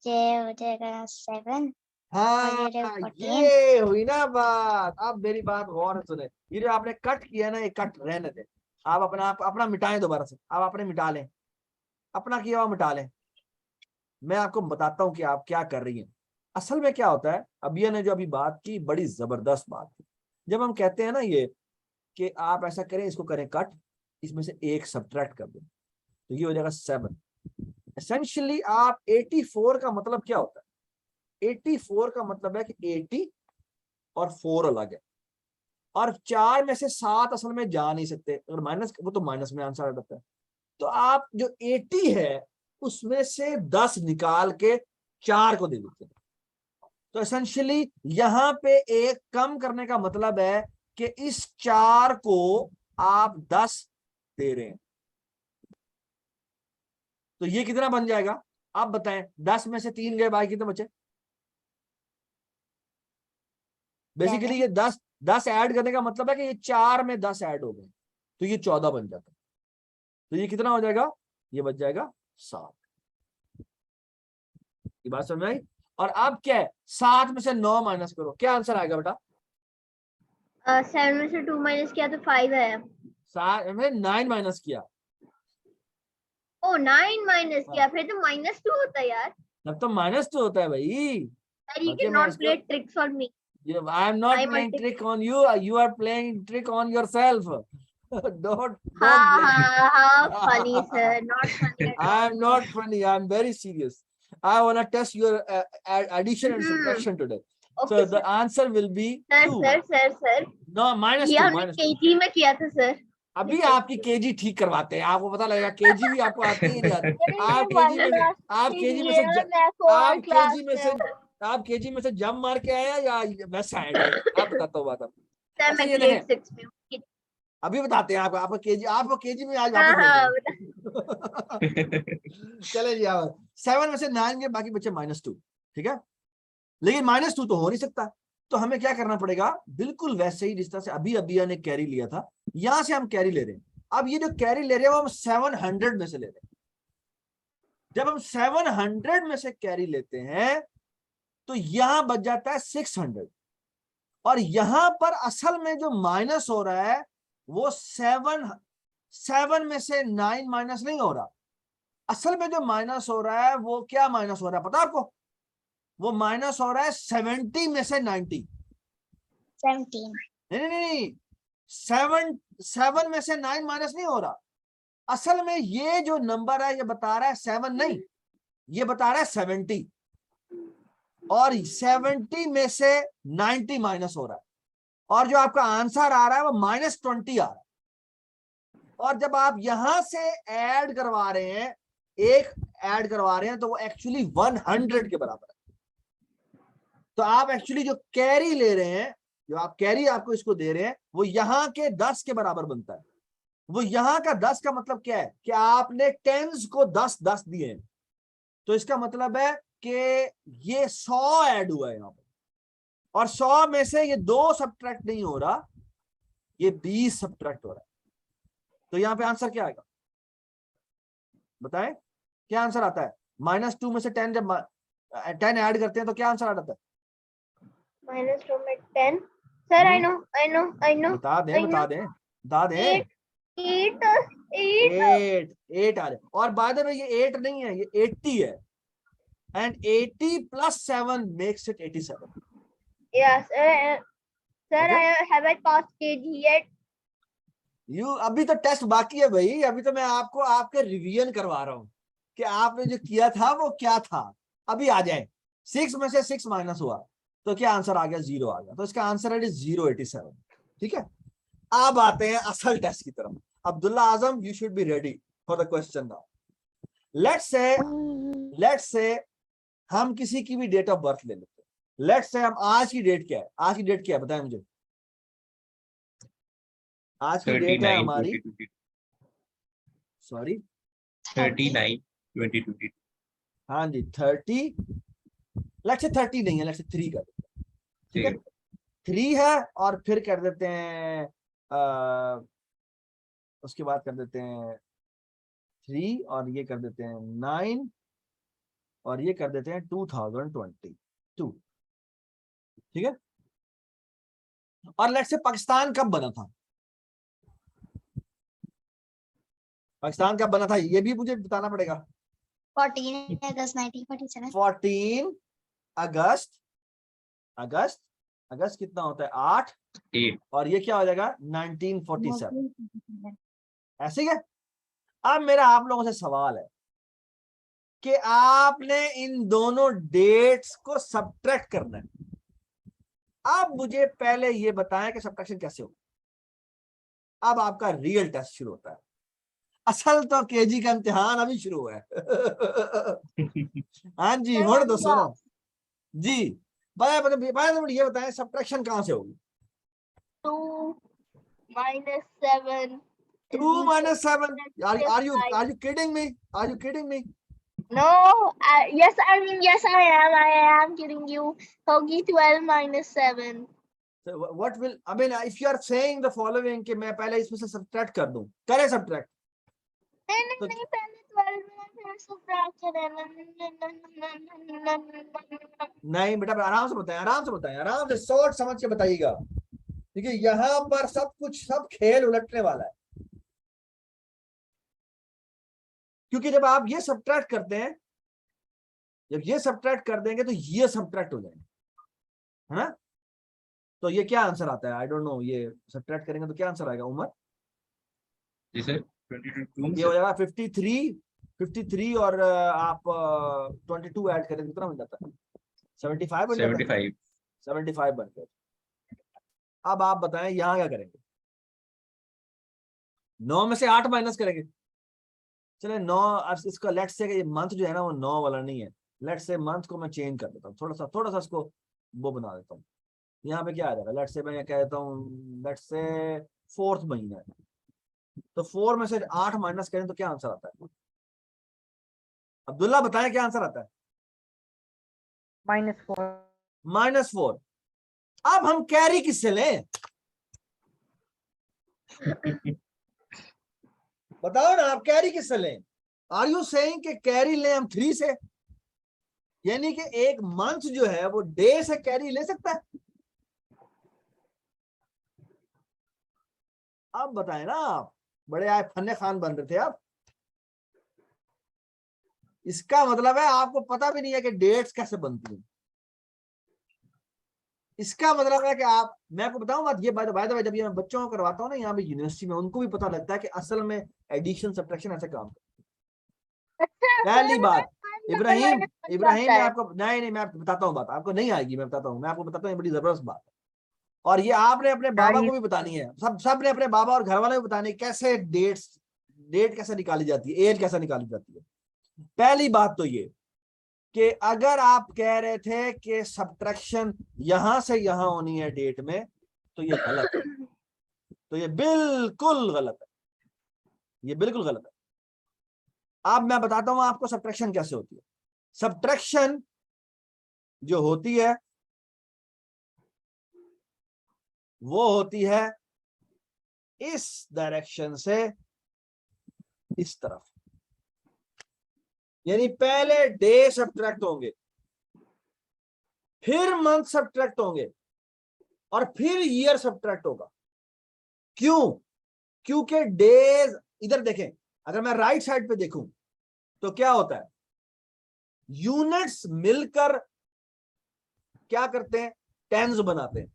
ये हो जाएगा 7। हाँ ये 14। ये हुई ना बात। अब मेरी बात गौर से सुने। ये जो आपने कट किया ना, ये कट रहने दे। आप अपना मिटाएं दोबारा से। आप अपने मिटा लें, अपना किया हुआ मिटा लें। मैं आपको बताता हूं कि आप क्या कर रही हैं। असल में क्या होता है, अबिया ने जो अभी बात की बड़ी जबरदस्त बात थी। जब हम कहते हैं ना ये कि आप ऐसा करें, इसको करें कट, इसमें से 1 सब्ट्रैक्ट कर दें, तो ये हो जाएगा 7। एसेंशियली आप 84 का मतलब क्या होता है? 84 का मतलब है कि 80 और 4 अलग है, और 4 में से 7 असल में जा नहीं सकते। अगर माइनस, वो तो माइनस में आंसर आ जाता है। तो आप जो 80 है उसमें से 10 निकाल के 4 को दे देते हैं। तो एसेंशियली यहां पे एक कम करने का मतलब है कि इस 4 को आप 10 दे रहे हैं। तो ये कितना बन जाएगा आप बताएं? 10 में से 3 गए, बाकी कितने बचे? बेसिकली ये 10 ऐड करने का मतलब है कि ये 4 में 10 ऐड हो गए, तो ये 14 बन जाता है। तो ये कितना हो जाएगा? ये बच जाएगा 7। ये बात समझ में आई? और अब क्या है, 7 में से 9 माइनस करो, क्या आंसर आएगा बेटा? 7 में से 2 माइनस किया तो 5 है। 7 में 9 माइनस किया। ओ 9 माइनस किया, फिर तो -2 होता है यार। तब तो -2 होता है भाई। You cannot play tricks on me. I am not I playing multi- trick on you. You are playing trick on yourself. Don't Funny sir, not funny at all. I am not funny. I am very serious. I want to test your addition and subtraction today. Okay, So the sir. answer will be 2. Sir. No, -2. ये हमने KG में किया था sir. अभी आपकी KG ठीक करवाते हैं, आपको पता लगेगा केजी भी आपको आती ही नहीं आती। आप केजी में से जंप मार के आया या वैसा है? आप बताता हूँ बात। अब सर अच्छा मैं ये ग्रेड देखें, 6 में हूँ। अभी बताते हैं आपको केजी में आज वापस चले जी। 7 में से 9 के बाकी बच्चे -2, ठीक है। लेकिन -2 तो हो नहीं सकता, तो हमें क्या करना पड़ेगा? बिल्कुल वैसे ही जिस तरह से अभी अबिया ने कैरी लिया था, यहां से हम कैरी ले रहे हैं। अब ये जो कैरी ले रहे हैं वो हम 700 में से ले रहे हैं। जब हम 700 में से कैरी लेते हैं तो यहां बच जाता है 600, और यहां पर असल में जो माइनस हो रहा है वो 7 में से 9 माइनस नहीं हो रहा। असल में जो माइनस हो रहा है वो क्या माइनस हो रहा है पता आपको? वो माइनस हो रहा है 70 में से 90। 17। नहीं, 7 में से 9 माइनस नहीं हो रहा। असल में ये जो नंबर है ये बता रहा है 7 नहीं, ये बता रहा है 70, और 70 में से 90 माइनस हो रहा है, और जो आपका आंसर आ रहा है वो -20 आ रहा है। और जब आप यहां से ऐड करवा रहे हैं एक ऐड करवा रहे हैं तो वो एक्चुअली 100 के बराबर है। तो आप एक्चुअली जो कैरी ले रहे हैं, जो आप कैरी आपको इसको दे रहे हैं, वो यहाँ के 10 के बराबर बनता है। वो यहाँ का 10 का मतलब क्या है कि आपने टेंस को 10-10 दिए हैं, तो इसका मतलब है कि ये 100 ऐड हुआ है यहाँ पर, और 100 में से ये 2 सब्ट्रैक्ट नहीं हो रहा, ये 20 सब्ट्रैक्ट हो रहा है। तो यहाँ पे आंसर क्या आएगा बताएं, क्या आंसर आता है? -2 में से 10 जब 10 ऐड करते हैं तो क्या आंसर आता है? -2 में 10 सर आई नो बता दें 8 8 आ रहे। और बाय द वे ये 8 नहीं है, ये 80 है, and 80 + 7 makes it 87। Yes sir have I passed KG yet? अभी तो टेस्ट बाकी है भाई, अभी तो मैं आपको आपके रिवीजन करवा रहा हूँ कि आपने जो किया था वो क्या था। अभी आ जाए, 6 में से 6 माइनस हुआ तो क्या आंसर आ गया? 0 आ गया। तो इसका आंसर है 087। ठीक है, अब आते हैं असल टेस्ट की तरफ। Abdullah Azam, you should be ready for the question now. Let's say हम किसी की भी डेट ऑफ बर्थ ले लेते हैं। लेट्स से हम आज की डेट क्या है? आज की डेट क्या है बताएं मुझे। आज की डेट है हमारी, सॉरी 39/2022। हाँ जी 30, लेट्स से 30 नहीं है, लेट्स से 3 कर देते हैं। ठीक है, 3 है, और फिर कर देते हैं उसके बाद कर देते हैं 3, और ये कर देते हैं 9, और ये कर देते हैं 2022। ठीक है, और लेट्स से पाकिस्तान कब बना था? पाकिस्तान कब बना था ये भी मुझे बताना पड़ेगा। 14 अगस्त 1947। 14 अगस्त, अगस्त कितना होता है? 8, और ये क्या हो जाएगा? 1947। ऐसे ही है। अब मेरा आप लोगों से सवाल है कि आपने इन दोनों डेट्स को सब्ट्रैक्ट करना है। अब मुझे पहले ये बताएं कि सब्ट्रैक्शन कैसे होगा। अब आपका रियल टेस्ट शुरू होता है। असल तो केजी का इम्तिहान अभी शुरू हुआ है। हाँ जी, होने दो सुनो जी। ये बताएं सब्ट्रैक्शन कहां से होगी? 2 - 7 2 - 7। Are you kidding me? Are you kidding me? No, yes, I am kidding you. होगी 12 - 7. So what will, I mean, if you are saying the following कि मैं पहले इसमें से सब्ट्रैक्ट कर दूं, करे सब्ट्रैक्ट? नहीं, तो- पहले 12 में फिर सब्ट्रैक्ट करें। नहीं बेटा, आराम से बताएं, आराम से सोच समझ के बताइएगा। ठीक है, यहाँ पर सब खेल उलटने वाला है। क्योंकि जब आप ये सब्ट्रैक्ट करते हैं, जब ये सब्ट्रैक्ट कर देंगे तो ये सब्ट्रैक्ट हो जाएंगे, है ना? तो ये क्या आंसर आता है? आई डोंट नो। ये सब्ट्रैक्ट करेंगे तो क्या आंसर आएगा उमर? जी सर, 22 ये हो जाएगा 53 और आप 22 ऐड करें कितना बन जाता है? 75 बन जाता है। 75 बन गया। अब आप बताएं यहाँ क्या करेंगे? 9 में से 8 माइनस करेंगे। चले 9, इसका लेट्स से ये मंथ जो है ना वो 9 वाला नहीं है। लेट्स से मंथ को मैं चेंज कर देता हूँ, थोड़ा सा इसको वो बना देता हूँ। यहाँ पे क्या आ जाएगा? लेट्स से मैं कह देता हूँ, लेट्स से 4th महीना है, तो 4 में से 8 माइनस करें तो क्या आंसर आता है? अब्दुल्ला बताएं क्या आंसर आता है? -4। -4। अब हम कैरी किससे लें? बताओ ना, आप कैरी किससे लें? आर यू सेइंग कि कैरी लें हम 3 से? यानी कि एक मंथ जो है वो डे से कैरी ले सकता है? अब बताएं ना, आप बड़े आए फन्ने खान बन रहे थे आप। इसका मतलब है आपको पता भी नहीं है कि डेट्स कैसे बनती हैं। इसका मतलब है कि आप, मैं आपको बताऊं बात, ये बाय द वे जब ये मैं बच्चों को करवाता हूँ ना यहाँ पे यूनिवर्सिटी में, उनको भी पता लगता है कि असल में एडिशन सब्ट्रैक्शन ऐसे काम करता है। पहली बात, इब्राहिम मैं आपको नहीं मैं आपको बताता हूँ बात, आपको नहीं आएगी, मैं बताता हूँ, मैं आपको बताता हूँ, ये बड़ी जबरदस्त बात है। और ये आपने अपने बाबा को भी बतानी है, सब ने अपने बाबा और घर वाले को बतानी है कैसे डेट कैसे निकाली जाती है, एज कैसे निकाली जाती है। पहली बात तो ये कि अगर आप कह रहे थे कि सब्ट्रैक्शन यहां से यहां होनी है डेट में, तो ये गलत है, तो ये बिल्कुल गलत है, ये बिल्कुल गलत है। अब मैं बताता हूं आपको सब्ट्रैक्शन कैसे होती है। सब्ट्रैक्शन जो होती है वो होती है इस डायरेक्शन से इस तरफ, यानी पहले डे सब्ट्रैक्ट होंगे, फिर मंथ सब्ट्रैक्ट होंगे, और फिर ईयर सब्ट्रैक्ट होगा। क्यों? क्योंकि डेज, इधर देखें, अगर मैं राइट साइड पे देखूं तो क्या होता है, यूनिट्स मिलकर क्या करते हैं, टेंस बनाते हैं,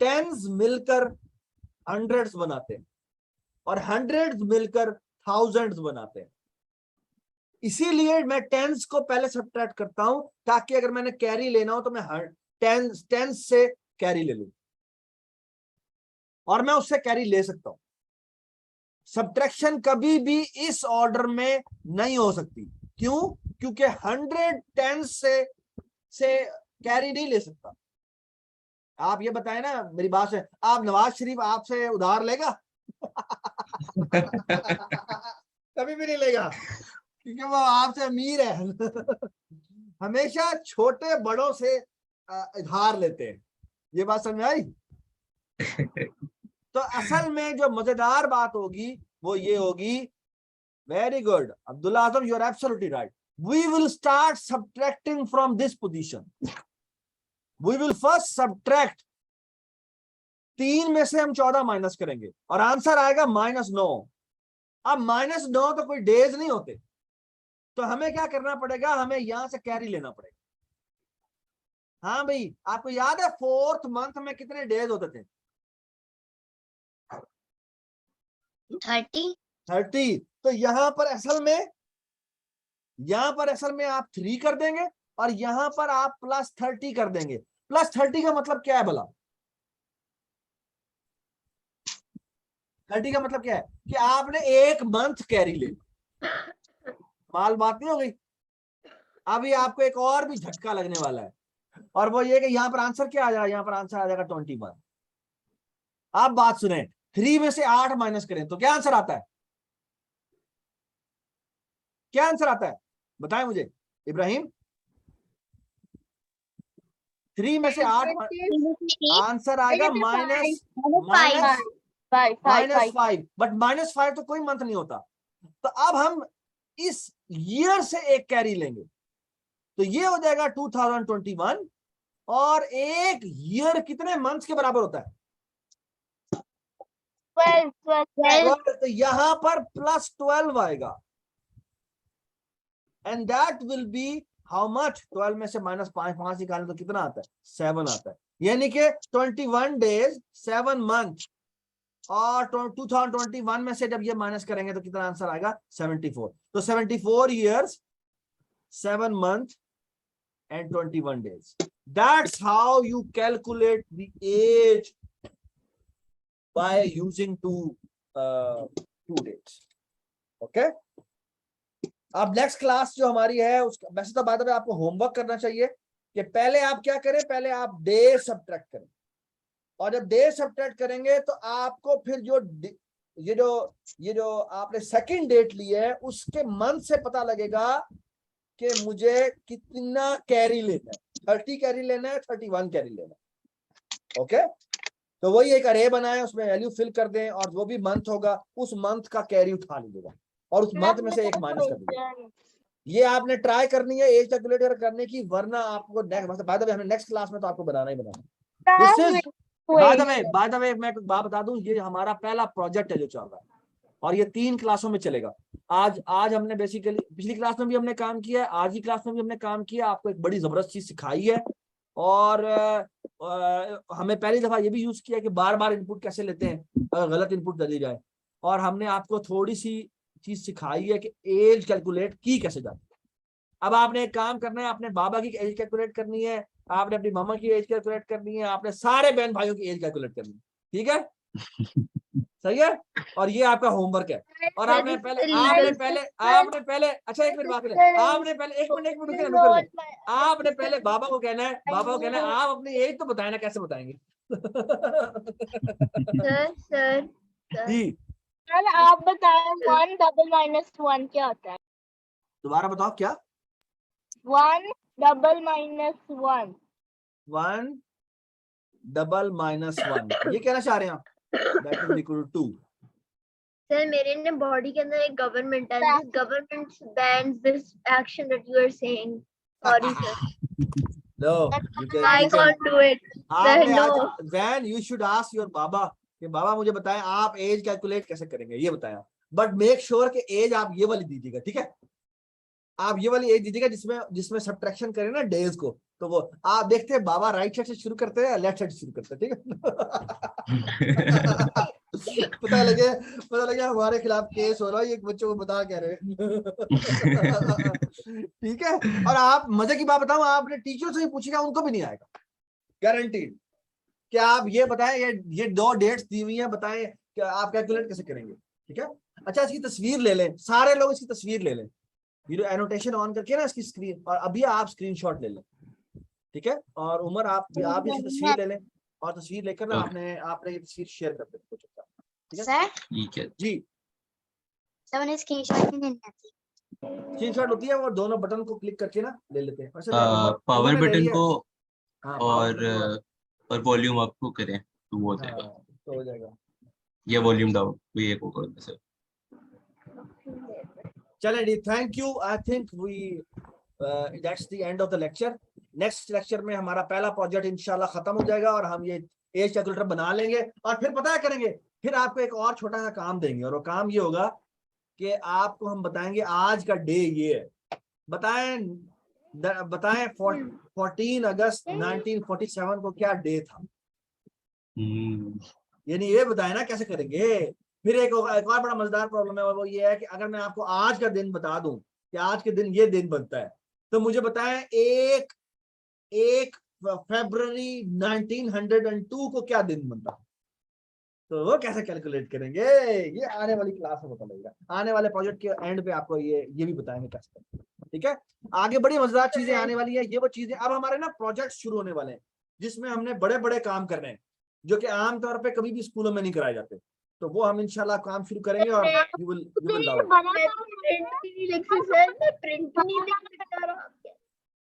टेंस मिलकर हंड्रेड्स बनाते हैं, और हंड्रेड्स मिलकर थाउजेंड्स बनाते हैं। इसीलिए मैं टेंस को पहले सब्ट्रैक्ट करता हूं, ताकि अगर मैंने कैरी लेना हो तो मैं टेंस से कैरी ले लूं, और मैं उससे कैरी ले सकता हूं। सब्ट्रैक्शन कभी भी इस ऑर्डर में नहीं हो सकती। क्यों? क्योंकि 100 टेंस से कैरी नहीं ले सकता। आप ये बताएं ना, मेरी बात से, आप नवाज शरीफ आपसे उधार लेगा? कभी भी नहीं लेगा, क्योंकि वो आपसे अमीर है। हमेशा छोटे बड़ों से उधार लेते हैं। ये बात समझ में आई? तो असल में जो मजेदार बात होगी वो ये होगी, very good Abdullah Azam, you are absolutely right. We will start subtracting from this position. We will first subtract, 3 में से हम 14 माइनस करेंगे और आंसर आएगा -9। अब -9 तो कोई डेज नहीं होते, तो हमें क्या करना पड़ेगा, हमें यहां से कैरी लेना पड़ेगा। हाँ भाई, आपको याद है 4th मंथ में कितने डेज होते थे? 30। तो यहां पर असल में आप 3 कर देंगे, और यहां पर आप +30 कर देंगे। +30 का मतलब क्या है भला? 30 का मतलब क्या है कि आपने 1 मंथ कैरी ले, माल बात नहीं हो गई। अभी आपको एक और भी झटका लगने वाला है, और वो ये कि यहां पर आंसर क्या आ जाएगा, यहां पर आंसर आ जाएगा 21। आप बात सुने, 3 में से 8 माइनस करें तो क्या आंसर आता है? क्या आंसर आता है बताएं मुझे इब्राहिम। 3 में से 8 आंसर आएगा -5। बट -5 तो कोई मंथ नहीं होता। तो अब हम इस ईयर से एक कैरी लेंगे, तो ये हो जाएगा 2021। और एक ईयर कितने मंथ्स के बराबर होता है? 12। तो यहां पर +12 आएगा, and that will be how much? 12 में से -5 निकालें तो कितना आता है? 7 आता है। यानी कि 21 डेज 7 मंथ, और 2021 में से जब ये माइनस करेंगे तो कितना आंसर आएगा? 74। तो 74 years 7 month and 21 days. That's how you calculate the age by using two dates. Okay? अब नेक्स्ट क्लास जो हमारी है उसका वैसे तो बाद में आपको होमवर्क करना चाहिए कि पहले आप क्या करें, पहले आप डे सब्ट्रैक्ट करें, और जब डे सब्ट्रैक्ट करेंगे तो आपको फिर ये जो आपने सेकंड डेट ली है उसके मंथ से पता लगेगा कि मुझे कितना कैरी लेना है, 30 कैरी लेना है, 31 कैरी लेना है। ओके, तो वही एक अरे बनाए, उसमें वैल्यू फिल कर दें, और वो भी मंथ होगा उस मंथ का कैरी उठा लीजिएगा और उस मंथ में से एक माइनस कर दीजिएगा। ये आपने ट्राई करनी है एज कैलकुलेटर करने की, वरना आपको बाय द वे हमने नेक्स्ट क्लास में तो आपको बनाना ही बनाना। This is by the way मैं एक बात बता दूं, ये हमारा पहला प्रोजेक्ट है जो चल रहा है, और ये 3 क्लासों में चलेगा। आज हमने बेसिकली पिछली क्लास में भी हमने काम किया है, आज की क्लास में भी हमने काम किया, आपको एक बड़ी जबरदस्त चीज सिखाई है, और हमें पहली दफा ये भी यूज किया कि बार बार इनपुट कैसे लेते हैं अगर गलत इनपुट दे दी जाए, और हमने आपको थोड़ी सी चीज सिखाई है कि एज कैलकुलेट की कैसे जाती है। अब आपने एक काम करना है, अपने बाबा की एज कैलकुलेट करनी है, आपने अपनी मामा की एज कैलकुलेट करनी है, आपने सारे बहन भाइयों की एज कैलकुलेट करनी है, ठीक है? सही है, और ये आपका होमवर्क है। और आपने पहले अच्छा एक मिनट बात करें, आपने पहले एक मिनट रुक ले। आपने पहले बाबा को कहना है आप अपनी एज तो बताए ना, कैसे बताएंगे? सर जी सर आप बताओ 1 डबल माइनस 1 क्या होता है? दोबारा बताओ क्या? 1 डबल माइनस 1 1 डबल माइनस 1 ये कहना चाह रहे हैं आप? That is equal to 2। Sir मेरे ने बॉडी के अंदर एक गवर्नमेंट है, this government bans this action that you are saying. Sorry sir, no you I can't do it sir, no. When you should ask your बाबा कि बाबा मुझे बताएं आप एज कैलकुलेट कैसे करेंगे, ये बताएं आप। बट मेक श्योर कि एज आप ये वाली दीजिएगा, ठीक है? आप ये वाली एज दीजिएगा जिसमें सब्ट्रैक्शन करें ना डेज को, तो वो आप देखते हैं बाबा राइट साइड से शुरू करते हैं या लेफ्ट साइड से शुरू करते हैं, ठीक है? पता लगे हमारे खिलाफ केस हो रहा है, ये बच्चों को बता कह रहे हैं। ठीक है? और आप मजे की बात बताऊं, आपने टीचर से ही पूछेगा उनको भी नहीं आएगा, गारंटीड। क्या आप ये बताएं, ये 2 डेट्स दी हुई हैं, बताएं कि आप कैलकुलेट कैसे करेंगे, ठीक है? अच्छा इसकी तस्वीर ले लें, सारे लोग इसकी तस्वीर ले लें, ये एनोटेशन ऑन करके ना इसकी स्क्रीन, और अभी आप स्क्रीनशॉट ले लें, ठीक है? और उमर आप भी इसकी तस्वीर ले लें, और तस्वीर लेकर ना आपने ये तस्वीर शेयर कर दें, ठीक है? सर ठीक है जी सर मैंने स्क्रीनशॉट नहीं लेनी आती। स्क्रीनशॉट होती है, वो दोनों बटन को क्लिक करके ना ले लेते हैं। वैसे पावर बटन को हाँ, और वॉल्यूम अप को करें तो वो हो जाएगा, तो हो जाएगा, या वॉल्यूम डाउन कोई एक होगा वैसे। चलें जी, thank you. I think we that's the end of the lecture. Next lecture में हमारा पहला प्रोजेक्ट इंशाल्लाह खत्म हो जाएगा और हम ये एज कैलकुलेटर बना लेंगे, और फिर पता है करेंगे, फिर आपको एक और छोटा सा काम देंगे, और वो काम ये होगा कि आपको हम बताएंगे आज का डे ये है, बताएं 14 अगस्त 1947 को क्या डे था, यानी ये बताएं ना कैसे करेंगे। फिर एक और बड़ा मजेदार प्रॉब्लम है, वो ये है कि अगर मैं आपको आज का दिन बता दूं कि आज के दिन ये दिन बनता है, तो मुझे बताएं 1 फरवरी 1902 को क्या दिन बनता है, तो वो कैसे कैलकुलेट करेंगे, ये आने वाली क्लास में पता लगेगा। आने वाले प्रोजेक्ट के एंड पे आपको ये भी बताएंगे कैसे करेंगे, ठीक है? आगे बड़ी मजेदार चीजें आने वाली है। ये वो चीजें, अब हमारे ना प्रोजेक्ट शुरू होने वाले हैं जिसमें हमने बड़े बड़े काम करने हैं, जो कि आमतौर पे कभी भी स्कूलों में नहीं कराए जाते, तो वो हम इंशाल्लाह काम शुरू करेंगे, और यू विल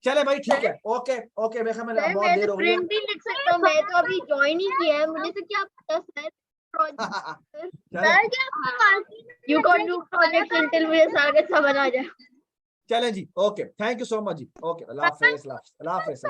चले भाई, ठीक है, ओके ओके। मैं बहुत देर हो गई है। प्रिंट भी लिख सकता हूँ, मैं तो अभी ज्वाइन ही किया है, मुझे तो क्या पता sir. You can do project until मुझे सारा समझ आ जाए। चले जी, okay, thank you so much जी, ओके, अल्लाह हाफिज़। अल्लाह हाफिज़।